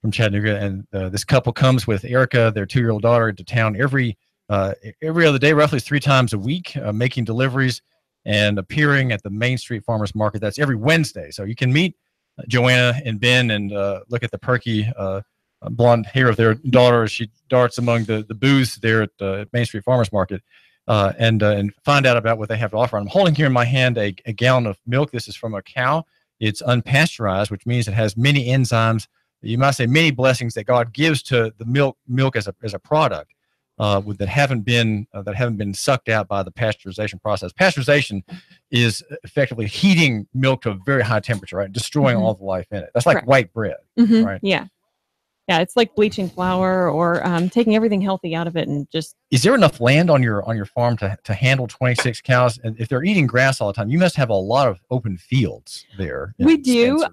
from Chattanooga. And this couple comes with Erica, their 2-year-old daughter, to town every other day, roughly 3 times a week, making deliveries and appearing at the Main Street Farmers Market. That's every Wednesday. So you can meet Joanna and Ben and look at the perky blonde hair of their daughter as she darts among the booths there at Main Street Farmers Market. And find out about what they have to offer. I'm holding here in my hand a gallon of milk. This is from a cow. It's unpasteurized, which means it has many enzymes. You might say many blessings that God gives to the milk as a product that haven't been sucked out by the pasteurization process. Pasteurization is effectively heating milk to a very high temperature, right? Destroying all the life in it. That's like Correct. white bread, right? Yeah, it's like bleaching flour or taking everything healthy out of it and just. Is there enough land on your farm to handle 26 cows? And if they're eating grass all the time, you must have a lot of open fields there. We do.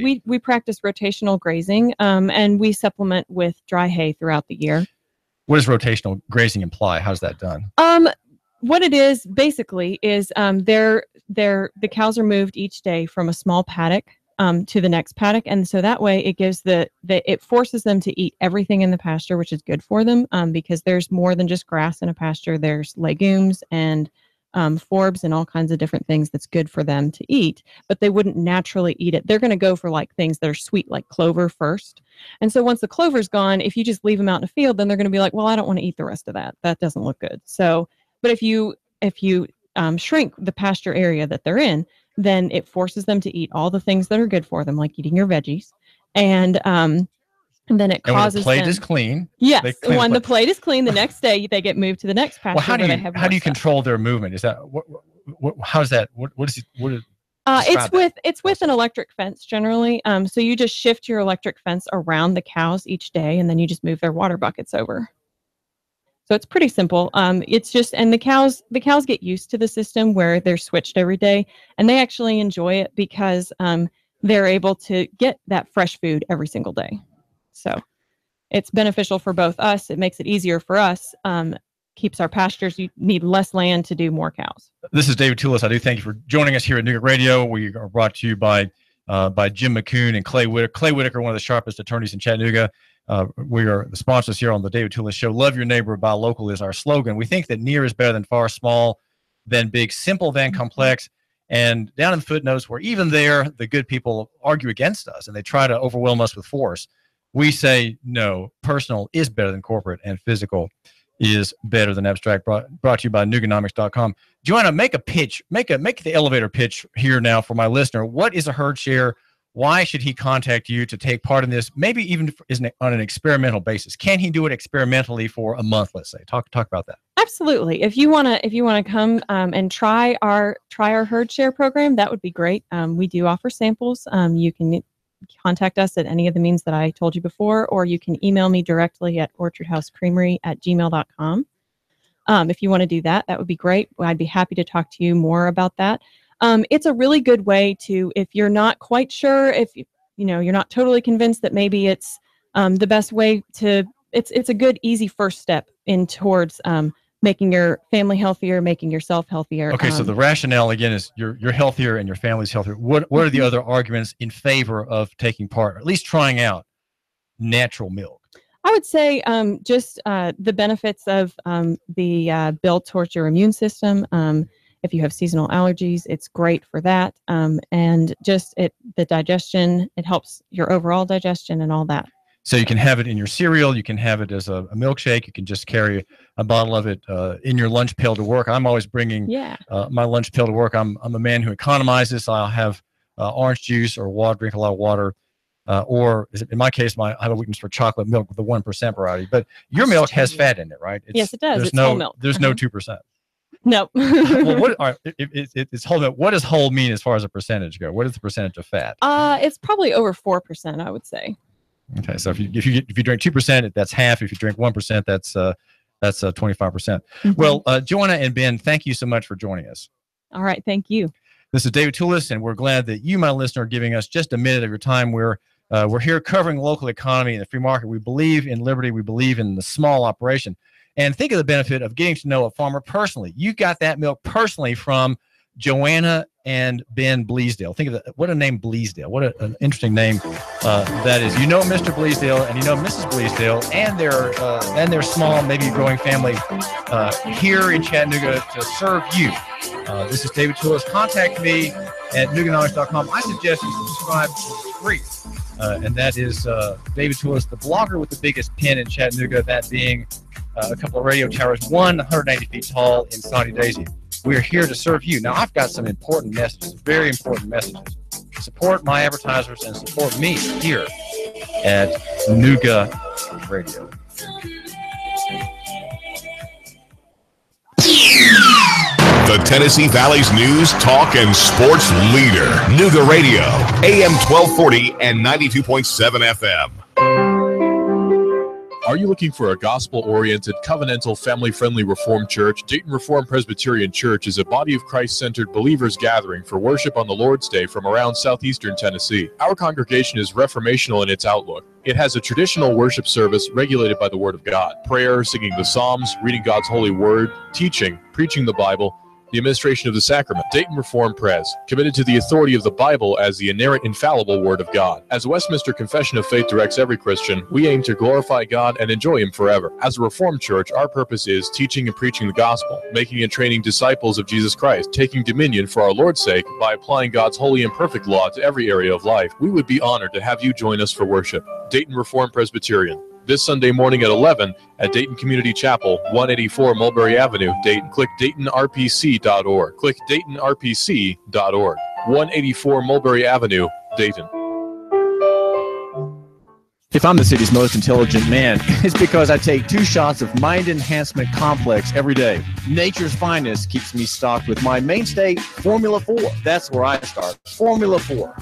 We practice rotational grazing, and we supplement with dry hay throughout the year. What does rotational grazing imply? How's that done? What it is basically is the cows are moved each day from a small paddock to the next paddock, and so that way it gives it forces them to eat everything in the pasture, which is good for them because there's more than just grass in a pasture. There's legumes and forbs and all kinds of different things that's good for them to eat, but they wouldn't naturally eat it. They're going to go for like things that are sweet, like clover first. And so once the clover's gone, if you just leave them out in a field, then they're going to be like, well, I don't want to eat the rest of that. That doesn't look good. So, but if you shrink the pasture area that they're in, then it forces them to eat all the things that are good for them, like eating your veggies. And then it causes when the plate is clean. Yes. When the plate is clean, the next day they get moved to the next pasture. Well, how do you control their movement? Is that how is that? What is it? It's with an electric fence generally. So you just shift your electric fence around the cows each day, and then you just move their water buckets over. So it's pretty simple. It's just, and the cows get used to the system where they're switched every day, and they actually enjoy it because they're able to get that fresh food every single day. So it's beneficial for both us. It makes it easier for us. keeps our pastures. You need less land to do more cows. This is David Tulis. I do thank you for joining us here at Nooga Radio. We are brought to you by Jim McCoon and Clay Whitaker. Clay Whitaker, one of the sharpest attorneys in Chattanooga. We are the sponsors here on the David Tulis Show. Love your neighbor, buy local is our slogan. We think that near is better than far, small than big, simple than complex. And down in the footnotes, where even there, the good people argue against us and they try to overwhelm us with force. We say, no, personal is better than corporate and physical is better than abstract. Brought to you by Nooganomics.com. Joanna, make a pitch. Make the elevator pitch here now for my listener. What is a herd share? Why should he contact you to take part in this? Maybe even on an experimental basis. Can he do it experimentally for a month? Let's say. Talk about that. Absolutely. If you wanna come and try our herd share program, that would be great. We do offer samples. You can contact us at any of the means that I told you before, or you can email me directly at orchardhousecreamery@gmail.com. If you want to do that, that would be great. I'd be happy to talk to you more about that. It's a really good way to, if you're not quite sure, if you're not totally convinced that maybe it's the best way to, it's a good, easy first step in towards making your family healthier, making yourself healthier. Okay, so the rationale again is you're healthier and your family's healthier. What are the other arguments in favor of taking part, or at least trying out natural milk? I would say just the benefits of the build towards your immune system. If you have seasonal allergies, it's great for that. And just the digestion, it helps your overall digestion and all that. So you can have it in your cereal. You can have it as a milkshake. You can just carry a bottle of it in your lunch pail to work. I'm always bringing my lunch pail to work. I'm a man who economizes. So I'll have orange juice or water, drink a lot of water. Or in my case, I have a weakness for chocolate milk with the 1% variety. But your milk has fat in it, right? Yes, it does. It's whole milk. There's no 2%. No. Well, it's whole milk. What does whole mean as far as a percentage go? What is the percentage of fat? It's probably over 4%, I would say. Okay, so if you drink 2%, that's half. If you drink 1%, that's 25%. Mm-hmm. Well, Joanna and Ben, thank you so much for joining us. All right, thank you. This is David Tulis, and we're glad that you, my listener, are giving us just a minute of your time. We're here covering local economy and the free market. We believe in liberty. We believe in the small operation. And think of the benefit of getting to know a farmer personally. You got that milk personally from Joanna and Ben Bleasdale. Think of that. What a name, Bleasdale. What an interesting name that is. You know Mr. Bleasdale and you know Mrs. Bleasdale and their small, maybe growing family here in Chattanooga to serve you. This is David Tulis. Contact me at Nooganomics.com. I suggest you subscribe. It's free. And that is David Tulis, the blogger with the biggest pen in Chattanooga, that being a couple of radio towers, 190 feet tall in Saudi Daisy. We are here to serve you. Now, I've got some important messages, very important messages. Support my advertisers and support me here at Nooga Radio. The Tennessee Valley's news, talk, and sports leader. Nooga Radio, AM 1240 and 92.7 FM. Are you looking for a gospel-oriented, covenantal, family-friendly Reformed church? Dayton Reformed Presbyterian Church is a body of Christ-centered believers gathering for worship on the Lord's Day from around southeastern Tennessee. Our congregation is reformational in its outlook. It has a traditional worship service regulated by the Word of God. Prayer, singing the Psalms, reading God's holy Word, teaching, preaching the Bible, the administration of the sacrament. Dayton Reformed Pres, committed to the authority of the Bible as the inerrant, infallible Word of God. As Westminster Confession of Faith directs every Christian, we aim to glorify God and enjoy Him forever. As a Reformed church, our purpose is teaching and preaching the gospel, making and training disciples of Jesus Christ, taking dominion for our Lord's sake by applying God's holy and perfect law to every area of life. We would be honored to have you join us for worship. Dayton Reformed Presbyterian. This Sunday morning at 11 at Dayton Community Chapel, 184 Mulberry Avenue, Dayton. Click DaytonRPC.org. Click DaytonRPC.org. 184 Mulberry Avenue, Dayton. If I'm the city's most intelligent man, it's because I take 2 shots of Mind Enhancement Complex every day. Nature's Finest keeps me stocked with my mainstay, Formula 4. That's where I start. Formula 4.